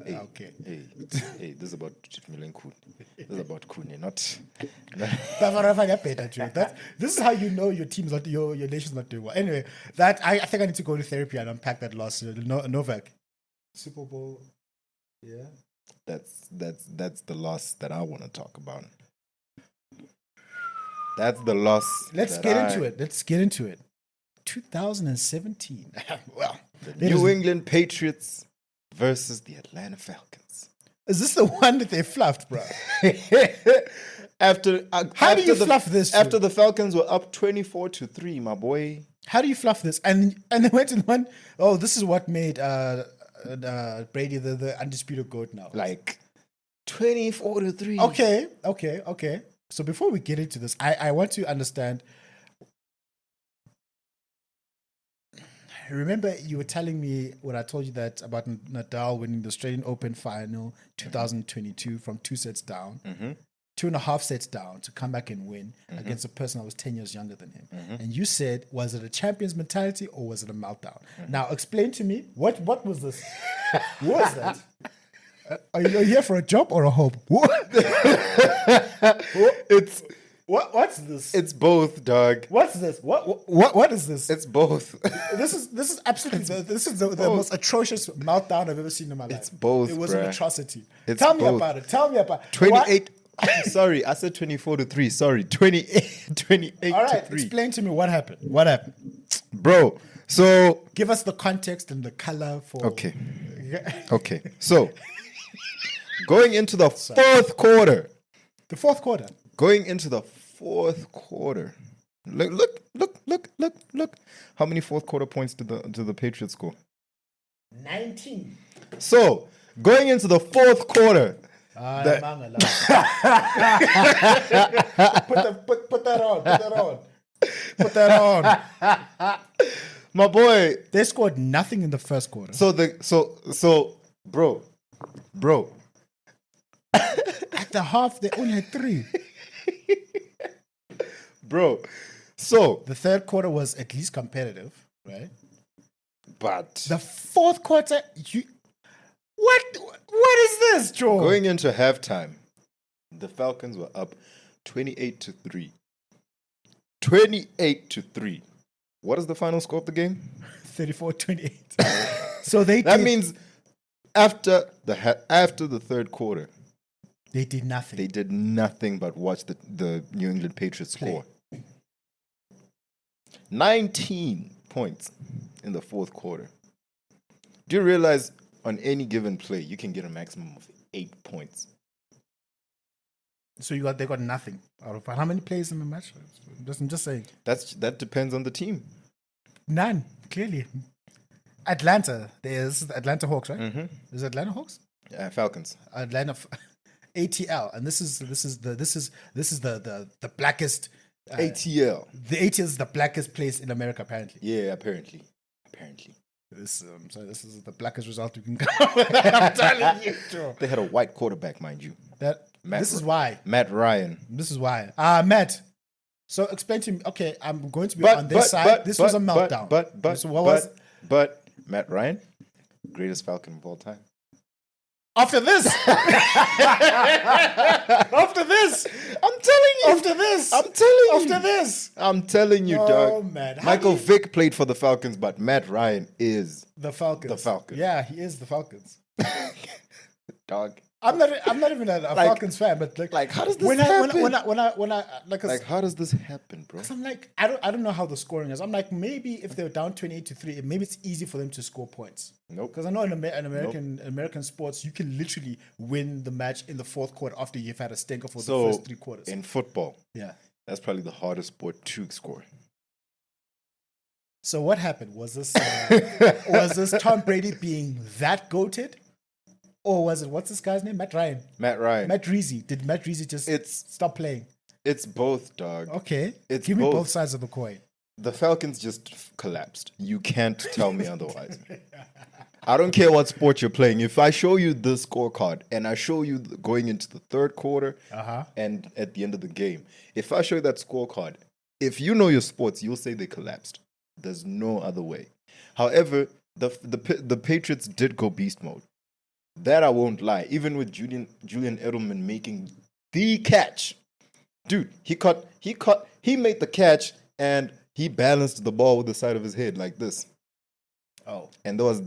Hey, okay. Hey, this is about Itumeleng Khune. This is about Khune, not Bafana Bafana better, Joe. This is how you know your team's not your nation's not doing well. Anyway, I think I need to go to therapy and unpack that loss. Novak. Super Bowl. Yeah. That's the loss that I want to talk about. That's the loss. Let's get into it. 2017. Well, the New England Patriots versus the Atlanta Falcons. Is this the one that they fluffed, bro? How do you fluff this? After the Falcons were up 24-3, my boy. How do you fluff this? And they went in one. Oh, this is what made Brady the undisputed GOAT now. Like 24-3. Okay. So before we get into this, I want to understand. Remember, you were telling me when I told you that about Nadal winning the Australian Open final 2022 from 2 sets down, 2.5 sets down to come back and win against a person that was 10 years younger than him. And you said, was it a champion's mentality or was it a meltdown? Now, explain to me, what was this? What was that? Are you here for a job or a hope? What's this? It's both, dog. What's this? What is this? It's both. This is absolutely the most atrocious meltdown I've ever seen in my life. It's both. It was an atrocity. It's Tell me both. about it. Tell me about it. 28. Sorry, I said 24-3. Sorry, 28 All right, to 3. explain to me what happened. What happened, bro? So give us the context and the color for. Okay. So going into the fourth quarter. The fourth quarter. Going into the fourth quarter. Look. How many fourth quarter points did the Patriots score? 19. So, going into the fourth quarter. Put that on. My boy. They scored nothing in the first quarter. So bro. At the half, they only had 3. Bro, so the third quarter was at least competitive, right? But the fourth quarter, what is this, Joe? Going into halftime, the Falcons were up 28-3. 28-3. What is the final score of the game? 34-28. So that means after the third quarter, they did nothing. They did nothing but watch the New England Patriots score. 19 points in the fourth quarter. Do you realize on any given play, you can get a maximum of 8 points? So they got nothing out of how many plays in the match? I'm just saying. That depends on the team. None, clearly. Atlanta, there's the Atlanta Hawks, right? Mm-hmm. Is it Atlanta Hawks? Falcons. Atlanta ATL, and this is the blackest ATL. The ATL is the blackest place in America, apparently. Yeah, apparently. This is the blackest result we can come with. I'm telling you, Joe. They had a white quarterback, mind you. This is why. Matt Ryan. This is why. Matt. So explain to me. Okay, I'm going to be on this side. This was a meltdown. But Matt Ryan, greatest Falcon of all time. After this, I'm telling you, dog. Oh man, Michael Vick played for the Falcons, but Matt Ryan is the Falcons. Yeah, he is the Falcons. Dog. I'm not even a Falcons fan, but how does this happen? How does this happen, bro? Because I'm like, I don't know how the scoring is. I'm like, maybe if they're down 28-3, maybe it's easy for them to score points. Nope. Because I know in American sports, you can literally win the match in the fourth quarter after you've had a stinker for the first 3 quarters. In football, yeah, that's probably the hardest sport to score. So what happened? Was this Tom Brady being that goated? Or was it, what's this guy's name? Matt Ryan. Matt Ryan. Matt Reezy. Did Matt Reezy just stop playing? It's both, dog. Okay. It's Give me both. both sides of the coin. The Falcons just collapsed. You can't tell me otherwise. I don't care what sport you're playing. If I show you the scorecard and I show you going into the third quarter and at the end of the game, if I show you that scorecard, if you know your sports, you'll say they collapsed. There's no other way. However, the Patriots did go beast mode. That I won't lie. Even with Julian Edelman making the catch, dude, he made the catch and he balanced the ball with the side of his head like this. Oh, and there was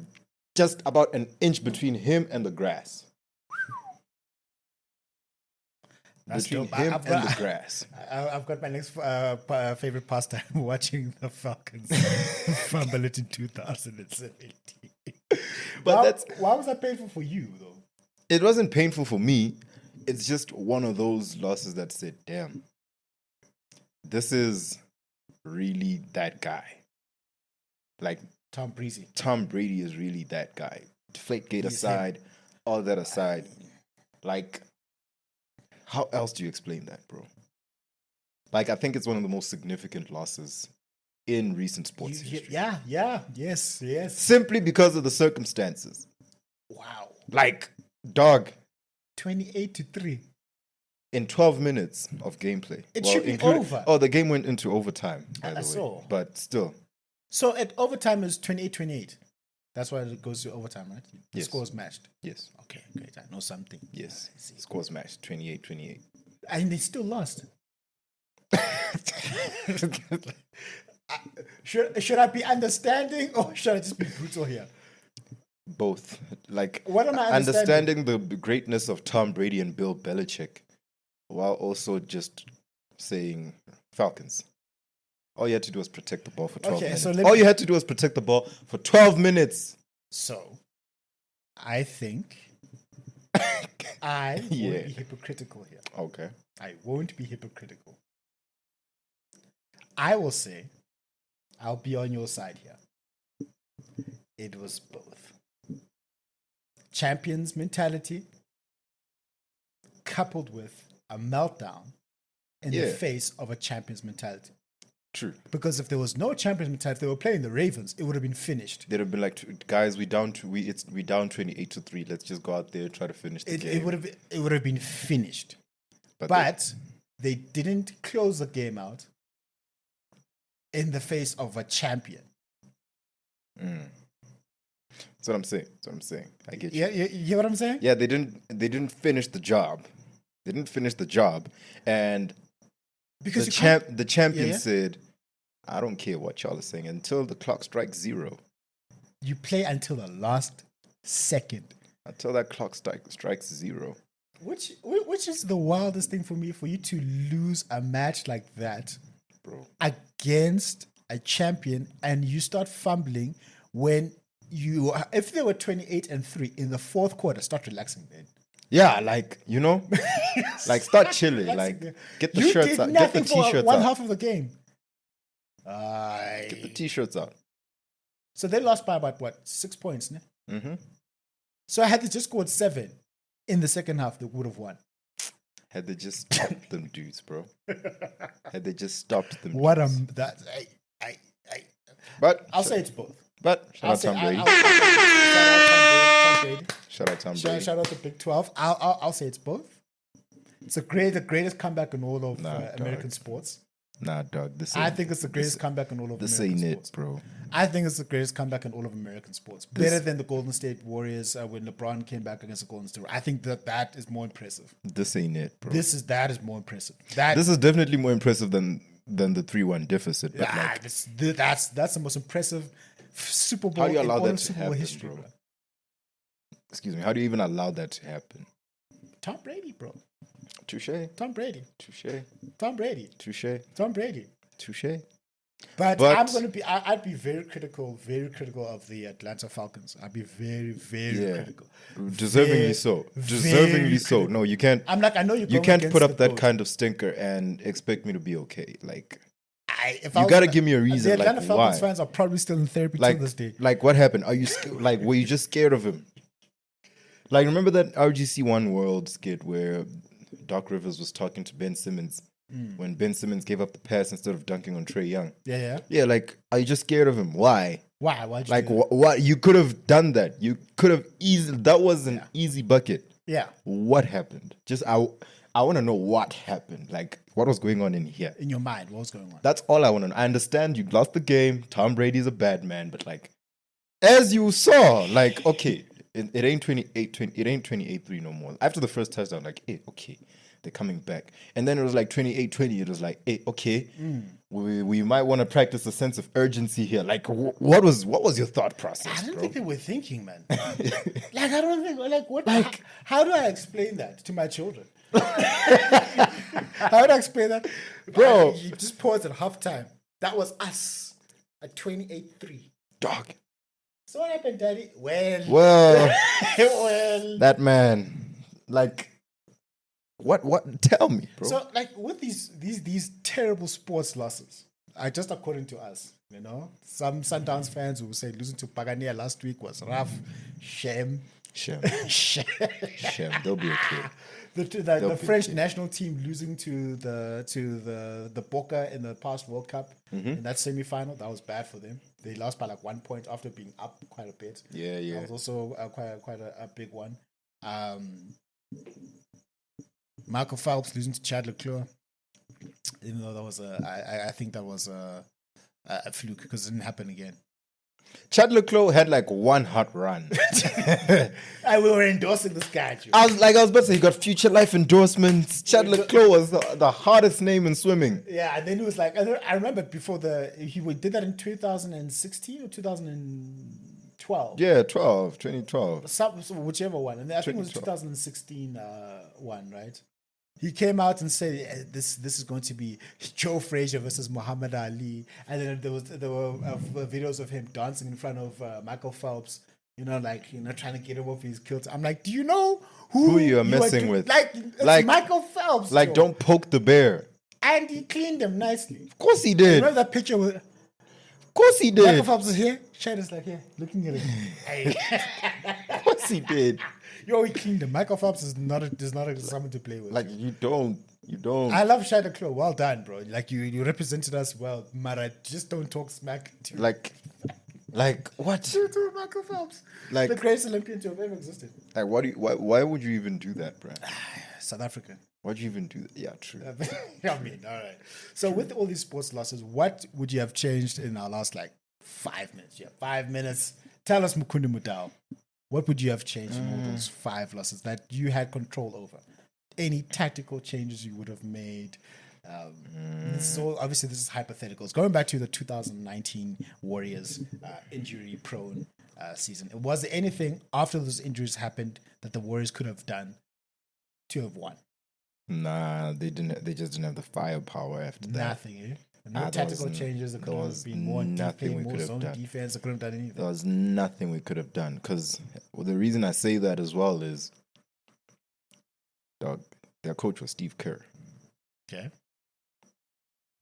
just about an inch between him and the grass. That's between dope. him and the grass. I've got my next favorite pastime watching the Falcons fumble it in 2017. But why was that painful for you, though? It wasn't painful for me. It's just one of those losses that said, damn, this is really that guy. Like, Tom Brady. Tom Brady is really that guy. Deflategate aside, all that aside. Like, how else do you explain that, bro? Like, I think it's one of the most significant losses in recent sports history. Yes. Simply because of the circumstances. Wow. Like, dog. 28-3. In 12 minutes of gameplay. It should be over. Oh, the game went into overtime, by the way. Saw. But still. So at overtime is 28-28. That's why it goes to overtime, right? The Yes. scores matched. Yes. Okay, great. I know something. Yes. Scores matched, 28-28. And they still lost. Should I be understanding or should I just be brutal here? Both. Like, what am I understanding the greatness of Tom Brady and Bill Belichick while also just saying Falcons. All you had to do was protect the ball for 12 minutes. All you had to do was protect the ball for 12 minutes. So, I think I won't be hypocritical here. Okay. I won't be hypocritical. I will say, I'll be on your side here. It was both. Champions mentality coupled with a meltdown in the face of a champions mentality. True. Because if there was no champions mentality, if they were playing the Ravens, it would have been finished. They'd have been like, guys, we down 28-3. Let's just go out there and try to finish the game. It would have been finished. But they didn't close the game out in the face of a champion. That's what I'm saying. I get you. Yeah, you hear what I'm saying? Yeah, they didn't finish the job. And because the champion said, I don't care what y'all are saying until the clock strikes 0. You play until the last second. Until that clock strikes 0. Which is the wildest thing for me, for you to lose a match like that, bro, against a champion, and you start fumbling when if they were 28-3 in the fourth quarter, start relaxing then. Yeah, like, like start chilling, like get the shirts out, get the t-shirts out. One half of the game. Get the t-shirts out. So they lost by about 6 points, ne? Mm-hmm. So had they just scored 7 in the second half, they would have won. Had they just stopped them dudes, bro. Had they just stopped them. But I'll say it's both. But shout out Tom Brady. Shout out Tom Brady. Shout out to Big 12. I'll say it's both. It's the greatest comeback in all of American sports. Nah, dog. I think it's the greatest comeback in all of American sports. This ain't it, bro. I think it's the greatest comeback in all of American sports. Better than the Golden State Warriors when LeBron came back against the Golden State. I think that is more impressive. This ain't it, bro. That is more impressive. This is definitely more impressive than the 3-1 deficit. But that's the most impressive Super Bowl how do you allow in all that of to Super Bowl happen, history, bro? Excuse me. How do you even allow that to happen? Tom Brady, bro. Touche. Tom Brady. Touche. Tom Brady. Touche. Tom Brady. Touche. But I'm going to be. I'd be very critical of the Atlanta Falcons. I'd be very, very critical. Deservingly so. Deservingly so. No, you can't. I'm like, I know you can't put up that kind of stinker and expect me to be okay. Like, You got to give me a reason. The Atlanta Like, Falcons why? fans are probably still in therapy Like, till this day. like what happened? Are you like, were you just scared of him? Like, remember that RGC One World skit where Doc Rivers was talking to Ben Simmons when Ben Simmons gave up the pass instead of dunking on Trae Young? Yeah. Yeah, like, are you just scared of him? Why? Why? Why'd you Like, do that? what? You could have done that. You could have easily. That was an easy bucket. Yeah. What happened? Just I want to know what happened. Like, what was going on in here? In your mind, what was going on? That's all I want to know. I understand you lost the game. Tom Brady's a bad man, but like, as you saw, like, okay, it ain't 28-20, it ain't 28-3 no more. After the first touchdown, like, hey, okay, they're coming back. And then it was like 28-20. It was like, hey, okay, we might want to practice a sense of urgency here. Like, what was your thought process, I don't bro? think they were thinking, man. Like, I don't think, like, what? Like, how do I explain that to my children? How would I explain that? Bro. You just paused at halftime. That was us at 28-3. Dog. So what happened, Daddy? Well, Well, that man, like, what? Tell me, bro. So, like, with these terrible sports losses, just according to us, you know, some Sundowns fans will say losing to Pagania last week was rough, shame. Shem, Shame. they'll be okay. The French national team losing to the Boca in the past World Cup in that semi-final, that was bad for them. They lost by like 1 point after being up quite a bit. Yeah. That was also quite a big one. Michael Phelps losing to Chad Leclerc, even though that was I think that was a fluke because it didn't happen again. Chad Leclerc had like one hot run. We were endorsing this guy. I was about to say he got Future Life endorsements. Chad Leclerc was the hardest name in swimming. Yeah, and then he was like, I remember before he did that in 2016 or 2012. Yeah, 2012. Whichever one. And I think it was 2016 one, right? He came out and said, "This is going to be Joe Frazier versus Muhammad Ali," and then there were videos of him dancing in front of Michael Phelps. You know, like trying to get him off his kilt. I'm like, do you know who you are messing with? Like, it's Michael Phelps. Like, Joe. don't poke the bear. And he cleaned them nicely. Of course he did. Remember that picture with? Of course he did. Michael Phelps is here. Shadow's like here, looking at him. Hey. Of course he did. Yo, he cleaned him. Michael Phelps is not someone to play with. Like, you don't. I love Shadow Claw. Well done, bro. Like you represented us well. Mara, just don't talk smack to like what? to Michael Phelps. Like the greatest Olympian to have ever existed. Like, why would you even do that, bro? South Africa. Why'd you even do that? Yeah, true. I mean, all right. So with all these sports losses, what would you have changed in our last 5 minutes? Yeah, 5 minutes. Tell us, Mukundi Mudao, what would you have changed in all those 5 losses that you had control over? Any tactical changes you would have made? So obviously this is hypotheticals. Going back to the 2019 Warriors injury-prone season, was there anything after those injuries happened that the Warriors could have done to have won? Nah, they didn't. They just didn't have the firepower after that. Nothing. No tactical changes. There could have been more defense, more zone defense. They couldn't have done anything. There was nothing we could have done because the reason I say that as well is, dog, their coach was Steve Kerr. Okay.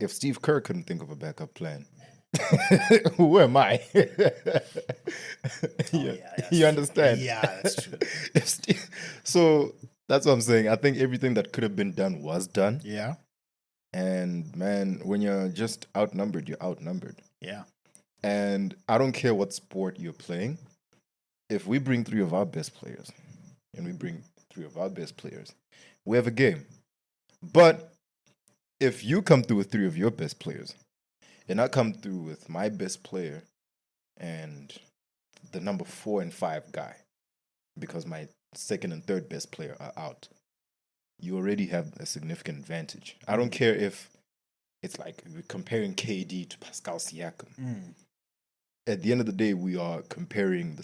If Steve Kerr couldn't think of a backup plan, who am I? You understand? Yeah, that's true. So that's what I'm saying. I think everything that could have been done was done. Yeah. And man, when you're just outnumbered, you're outnumbered. Yeah. And I don't care what sport you're playing. If we bring 3 of our best players, we have a game. But if you come through with 3 of your best players, and I come through with my best player and the number 4 and 5 guy, because my second and third best player are out, you already have a significant advantage. I don't care if it's like we're comparing KD to Pascal Siakam. At the end of the day, we are comparing the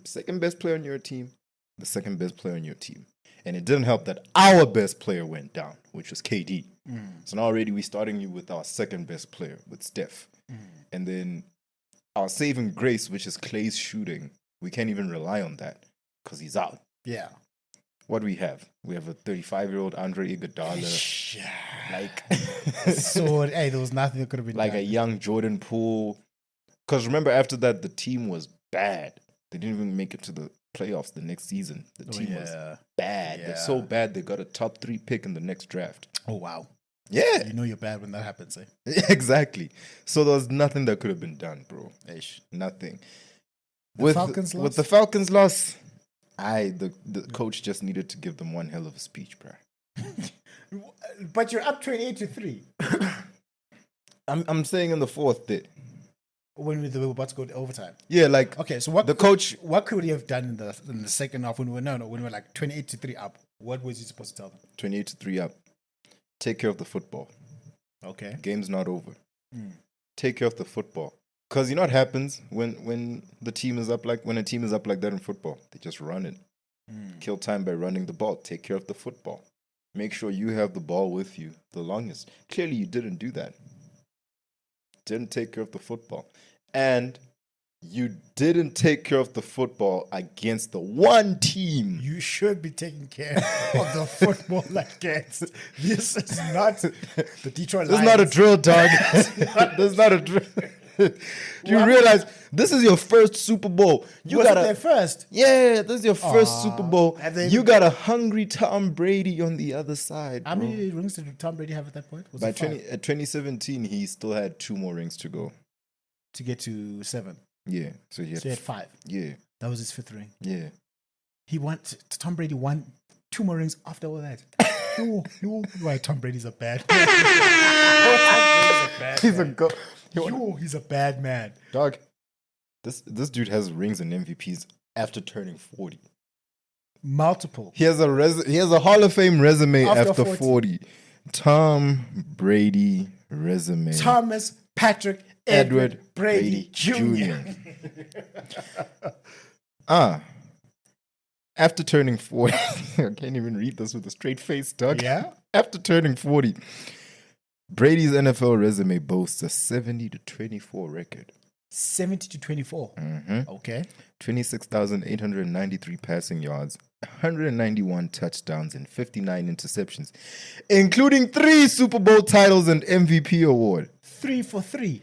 second best player on your team, the second best player on your team. And it didn't help that our best player went down, which was KD. So now already we're starting you with our second best player, with Steph. And then our saving grace, which is Clay's shooting, we can't even rely on that because he's out. Yeah. what do we have? We have a 35-year-old Andre Iguodala. Like, so, hey, there was nothing that could have been like done. a young Jordan Poole. Because remember, after that, the team was bad. They didn't even make it to the playoffs the next season. The team was bad. Yeah. They're so bad, they got a top 3 pick in the next draft. Oh, wow. Yeah. You know you're bad when that happens, eh? Exactly. So there was nothing that could have been done, bro. Ish. Nothing. Falcons loss? With the Falcons loss, the coach just needed to give them one hell of a speech, bro. But you're up 28-3. I'm saying in the fourth bit. When we were about to go to overtime. Yeah, like okay. So what could he have done in the second half when we were like 28-3 up? What was he supposed to tell them? 28-3 up. Take care of the football. Okay. Game's not over. Take care of the football. Because you know what happens when a team is up like that in football? They just run it. Kill time by running the ball. Take care of the football. Make sure you have the ball with you the longest. Clearly, you didn't do that. Didn't take care of the football. And you didn't take care of the football against the one team. You should be taking care of the football against. This is not the Detroit Lions. This is not a drill, dog. This is not a drill. Do you realize this is your first Super Bowl? Was it their first? Yeah, this is your first Super Bowl. Then, you got a hungry Tom Brady on the other side. How many rings did Tom Brady have at that point? At 2017, he still had 2 more rings to go. To get to 7. Yeah. So he had 5. Yeah. That was his 5th ring. Yeah. Tom Brady won 2 more rings after all that. No. Why Tom Brady's a bad man. He's a bad man. Dog, this dude has rings and MVPs after turning 40. Multiple. He has a Hall of Fame resume after 40. Tom Brady resume. Thomas Patrick Edward Brady Jr. After turning 40, I can't even read this with a straight face, dog. Yeah. After turning 40, Brady's NFL resume boasts a 70-24 record. 70-24. Mm-hmm. Okay. 26,893 passing yards, 191 touchdowns, and 59 interceptions, including 3 Super Bowl titles and MVP award. 3 for 3.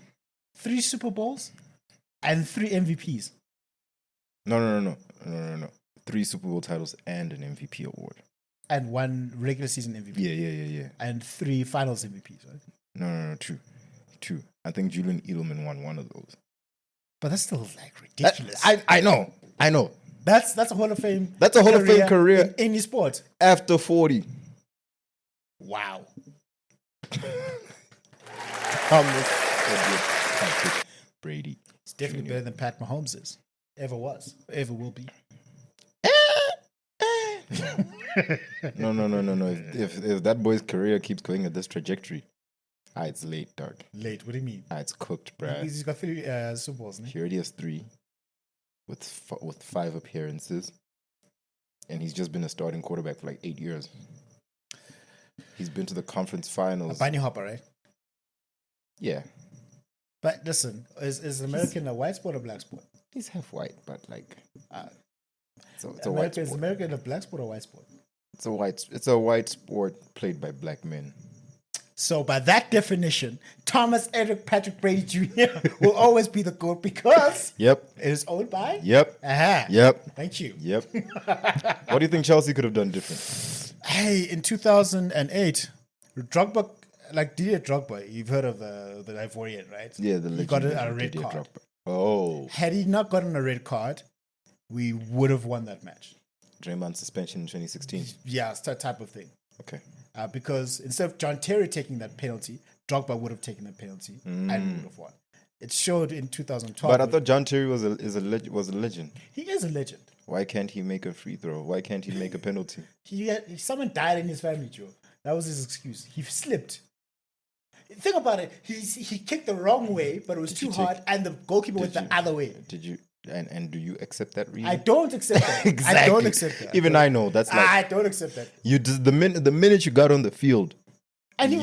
3 Super Bowls and 3 MVPs. No. 3 Super Bowl titles and an MVP award. And 1 regular season MVP. Yeah. And 3 finals MVPs, right? No, 2. I think Julian Edelman won one of those. But that's still like ridiculous. I know. That's a Hall of Fame. That's a Hall of Fame career in any sport. After 40. Wow. Patrick Brady. It's definitely better than Pat Mahomes is. Ever was. Ever will be. No. If that boy's career keeps going at this trajectory, it's late, dog. Late? What do you mean? It's cooked, bruh. He's got 3 Super Bowls, He already has 3 with 5 appearances. And he's just been a starting quarterback for like 8 years. He's been to the conference finals. A bunny hopper, right? Yeah. But listen, is American a white sport or black sport? He's half white, but like... it's a white sport. Is America a black sport or white sport? It's a white sport played by black men. So by that definition, Thomas Edward Patrick Brady Jr. will always be the GOAT because it is owned by? Yep. Thank you. Yep. What do you think Chelsea could have done different? Hey, in 2008, Drogba, like Didier Drogba, you've heard of the Ivorian, right? Yeah, he got a red card. Drogba. Oh. Had he not gotten a red card, we would have won that match. Draymond suspension in 2016. Yeah, it's that type of thing. Okay. Because instead of John Terry taking that penalty, Drogba would have taken that penalty and we would have won. It showed in 2012. But I thought John Terry was a legend. He is a legend. Why can't he make a free throw? Why can't he make a penalty? Someone died in his family, Joe. That was his excuse. He slipped. Think about it. He kicked the wrong way, but it was too hard, and the goalkeeper went the other way. Did you? And do you accept that reason? I don't accept that. Exactly. I don't accept that. Even I know that's like I don't accept that. You just the minute you got on the field, and he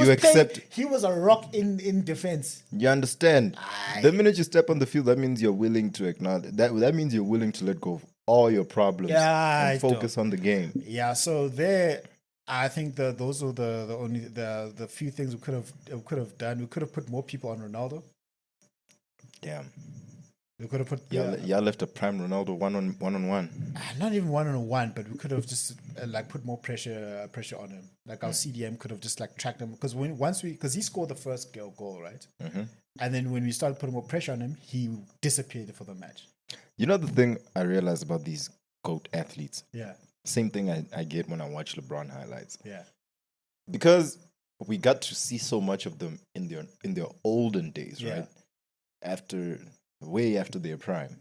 was a rock in defense. You understand? The minute you step on the field, that means you're willing to acknowledge that. That means you're willing to let go of all your problems Yeah, and focus on the game. Yeah, so there, I think those are the only the few things we could have done. We could have put more people on Ronaldo. Damn. We could have put Y'all left a prime Ronaldo one on one. not even 1-on-1, but we could have just like put more pressure on him. Like our CDM could have just like tracked him because because he scored the first goal, right? Mm-hmm. And then when we started putting more pressure on him, he disappeared for the match. You know the thing I realized about these GOAT athletes? Yeah, Same thing I get when I watch LeBron highlights. yeah, Because we got to see so much of them in their olden days, Yeah. right? Way after their prime.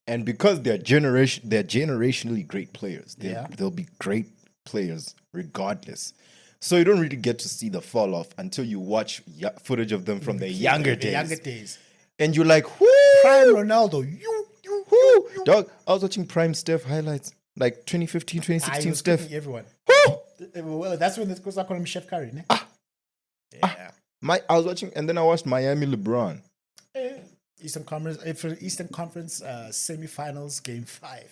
And because they're generationally great players. They'll be great players regardless. So you don't really get to see the fall off until you watch footage of them from their younger days. And you're like, whoo! Prime Ronaldo, Whoo! Dog, I was watching Prime Steph highlights, like 2015, 2016 Steph. cooking everyone. Whoo! Well, that's when it's because I call him Chef Curry. Ne? Yeah. I was watching, and then I watched Miami LeBron. Eastern Conference semifinals, game 5.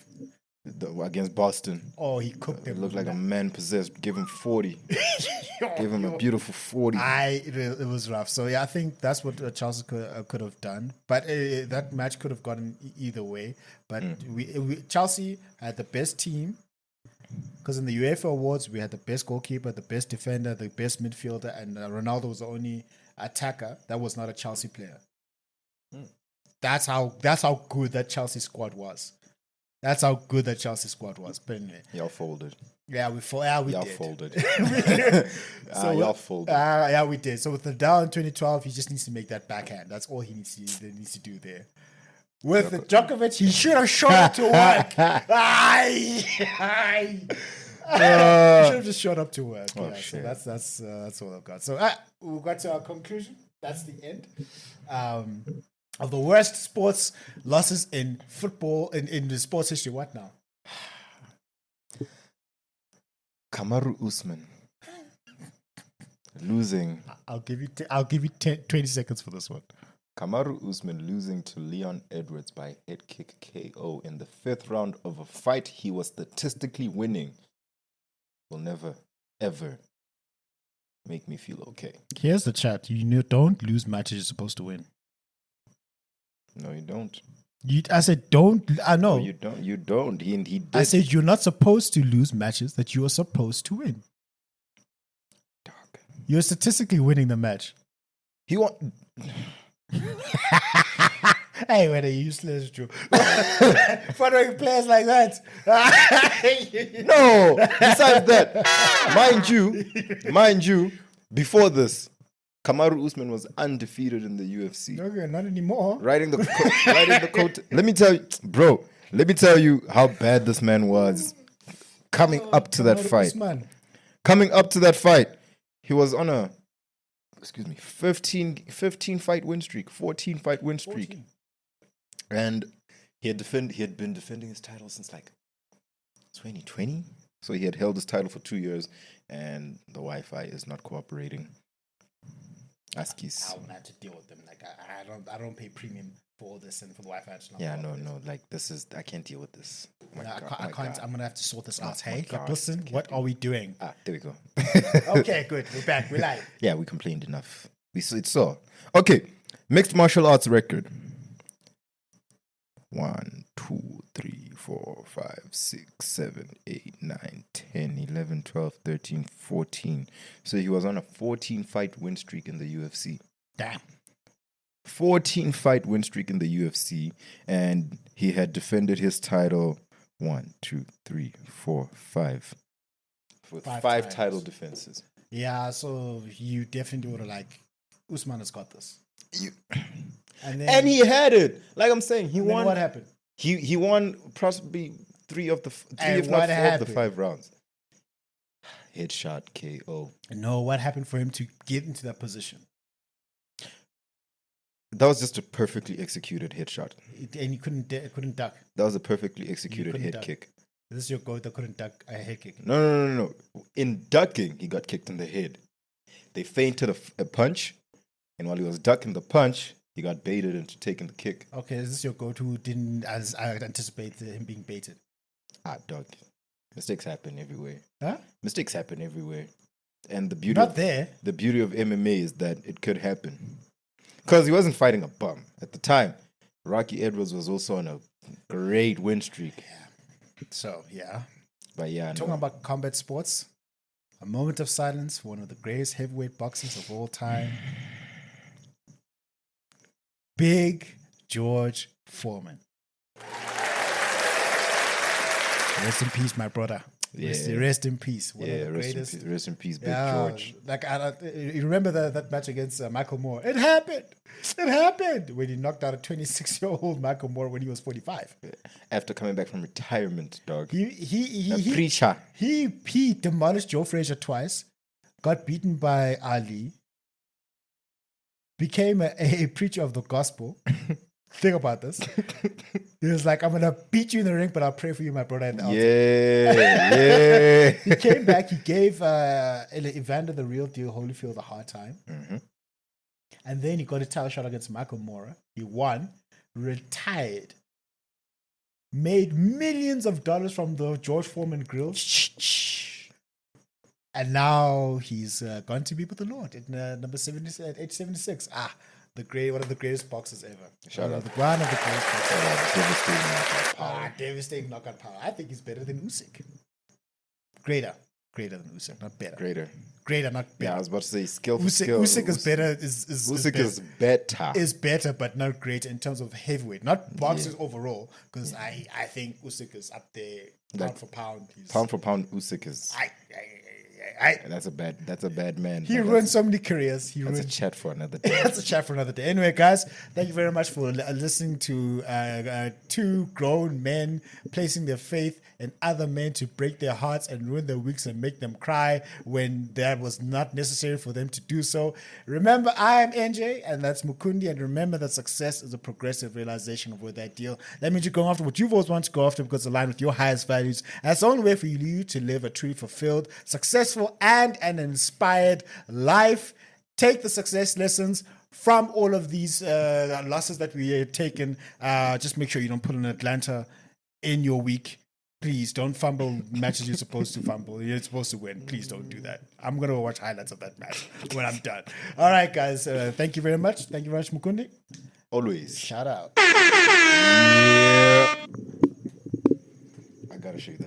Against Boston. Oh, he cooked them. It looked like a man possessed. Give him 40. Give him a beautiful 40. It was rough. So yeah, I think that's what Chelsea could have done. But that match could have gone either way. But Chelsea had the best team. Because in the UEFA Awards, we had the best goalkeeper, the best defender, the best midfielder, and Ronaldo was the only attacker that was not a Chelsea player. That's how good that Chelsea squad was. That's how good that Chelsea squad was. But anyway, Y'all folded. yeah, we Y'all did. folded. Y'all folded. Yeah, we did. So with Nadal in 2012, he just needs to make that backhand. That's all he needs to do there. With Djokovic, he should have shot up to work. He should have just shot up to work. Shit. So that's all I've got. So we got to our conclusion. That's the end of the worst sports losses in football in the sports history. What now? Kamaru Usman losing. I'll give you 20 seconds for this one. Kamaru Usman losing to Leon Edwards by head kick KO in the 5th round of a fight he was statistically winning will never, ever make me feel okay. Here's the chat. You don't lose matches you're supposed to win. No, you don't. I said don't. I know. No, you don't. You don't. He did. I said you're not supposed to lose matches that you are supposed to win. Dog. You're statistically winning the match. He won. Hey, what a useless Drew. Following players like that. No. Besides that, mind you, before this, Kamaru Usman was undefeated in the UFC. Okay, not anymore. Riding the coat. Let me tell you how bad this man was coming up to that fight. Usman. Coming up to that fight, he was on a 15 fight win streak, 14 fight win streak. 14. And he had been defending his title since like 2020. So he had held his title for 2 years, and the Wi-Fi is not cooperating. Askies. I will have to deal with them. Like I don't pay premium for all this and for the Wi-Fi. It's not Yeah, no. Like I can't deal with this. I can't. I'm gonna have to sort this out. Hey, God. listen, what are we doing? There we go. Okay, good. We're back. We're live. Yeah, we complained enough. It's so okay. Mixed martial arts record. 1, 2, 3, 4, 5, 6, 7, 8, 9, 10, 11, 12, 13, 14. So he was on a 14 fight win streak in the UFC. Damn. 14 fight win streak in the UFC, and he had defended his title 1, 2, 3, 4, 5. With five title defenses. Yeah, so you definitely would have like Usman has got this. And he had it. Like I'm saying, he won. What happened? He won possibly three if not 4 of the 5 rounds. Headshot KO. No, what happened for him to get into that position? That was just a perfectly executed headshot. And he couldn't duck. That was a perfectly executed head kick. Is this your goat that couldn't duck a head kick? No. In ducking, he got kicked in the head. They feinted a punch, and while he was ducking the punch, he got baited into taking the kick. Okay, is this your goat who didn't, as I anticipated him being baited? Dog. Mistakes happen everywhere. Huh? Mistakes happen everywhere. And the Not there. the beauty of MMA is that it could happen. Because he wasn't fighting a bum. At the time, Rocky Edwards was also on a great win streak. So, yeah. But yeah, Talking about combat sports, a moment of silence for one of the greatest heavyweight boxers of all time. Big George Foreman. Rest in peace, my brother. Yeah. Rest in peace. One of the greatest. Rest in peace, Big George. Like you remember that match against Michael Moore? It happened. It happened when he knocked out a 26-year-old Michael Moore when he was 45. After coming back from retirement, dog. He preacher. He demolished Joe Frazier twice, got beaten by Ali, became a preacher of the gospel. Think about this. He was like, I'm going to beat you in the ring, but I'll pray for you, my brother. At the altar. Yeah. He came back. He gave Evander the Real Deal Holyfield a hard time. Mm-hmm. And then he got a title shot against Michael Moore. He won, retired, made millions of dollars from the George Foreman grill. And now he's gone to be with the Lord at number 70, at age 76. One of the greatest boxers ever. Shout out. One of the greatest boxers ever. Devastating knockout power. Devastating knockout power. I think he's better than Usyk. Greater than Usyk, not better. Greater, not better. Yeah, I was about to say skill for Usyk, skill. Usyk is better. Usyk is better. Is better, but not greater in terms of heavyweight, not boxers overall. Because I think Usyk is up there, pound for pound. Pound for pound, Usyk is. That's a bad man. He ruined so many careers. That's a chat for another day. That's a chat for another day. Anyway, guys, thank you very much for listening to two grown men placing their faith in other men to break their hearts and ruin their weeks and make them cry when that was not necessary for them to do so. Remember, I am NJ, and that's Mukundi. And remember that success is a progressive realization of what that deal. That means you're going after what you've always wanted to go after because it's aligned with your highest values. And that's the only way for you to live a truly fulfilled, successful, and an inspired life. Take the success lessons from all of these losses that we have taken. Just make sure you don't put an Atlanta in your week. Please don't fumble matches you're supposed to fumble. You're supposed to win. Please don't do that. I'm going to watch highlights of that match when I'm done. All right, guys. Thank you very much. Thank you very much, Mukundi. Always. Shout out. Yeah. I got to show you that.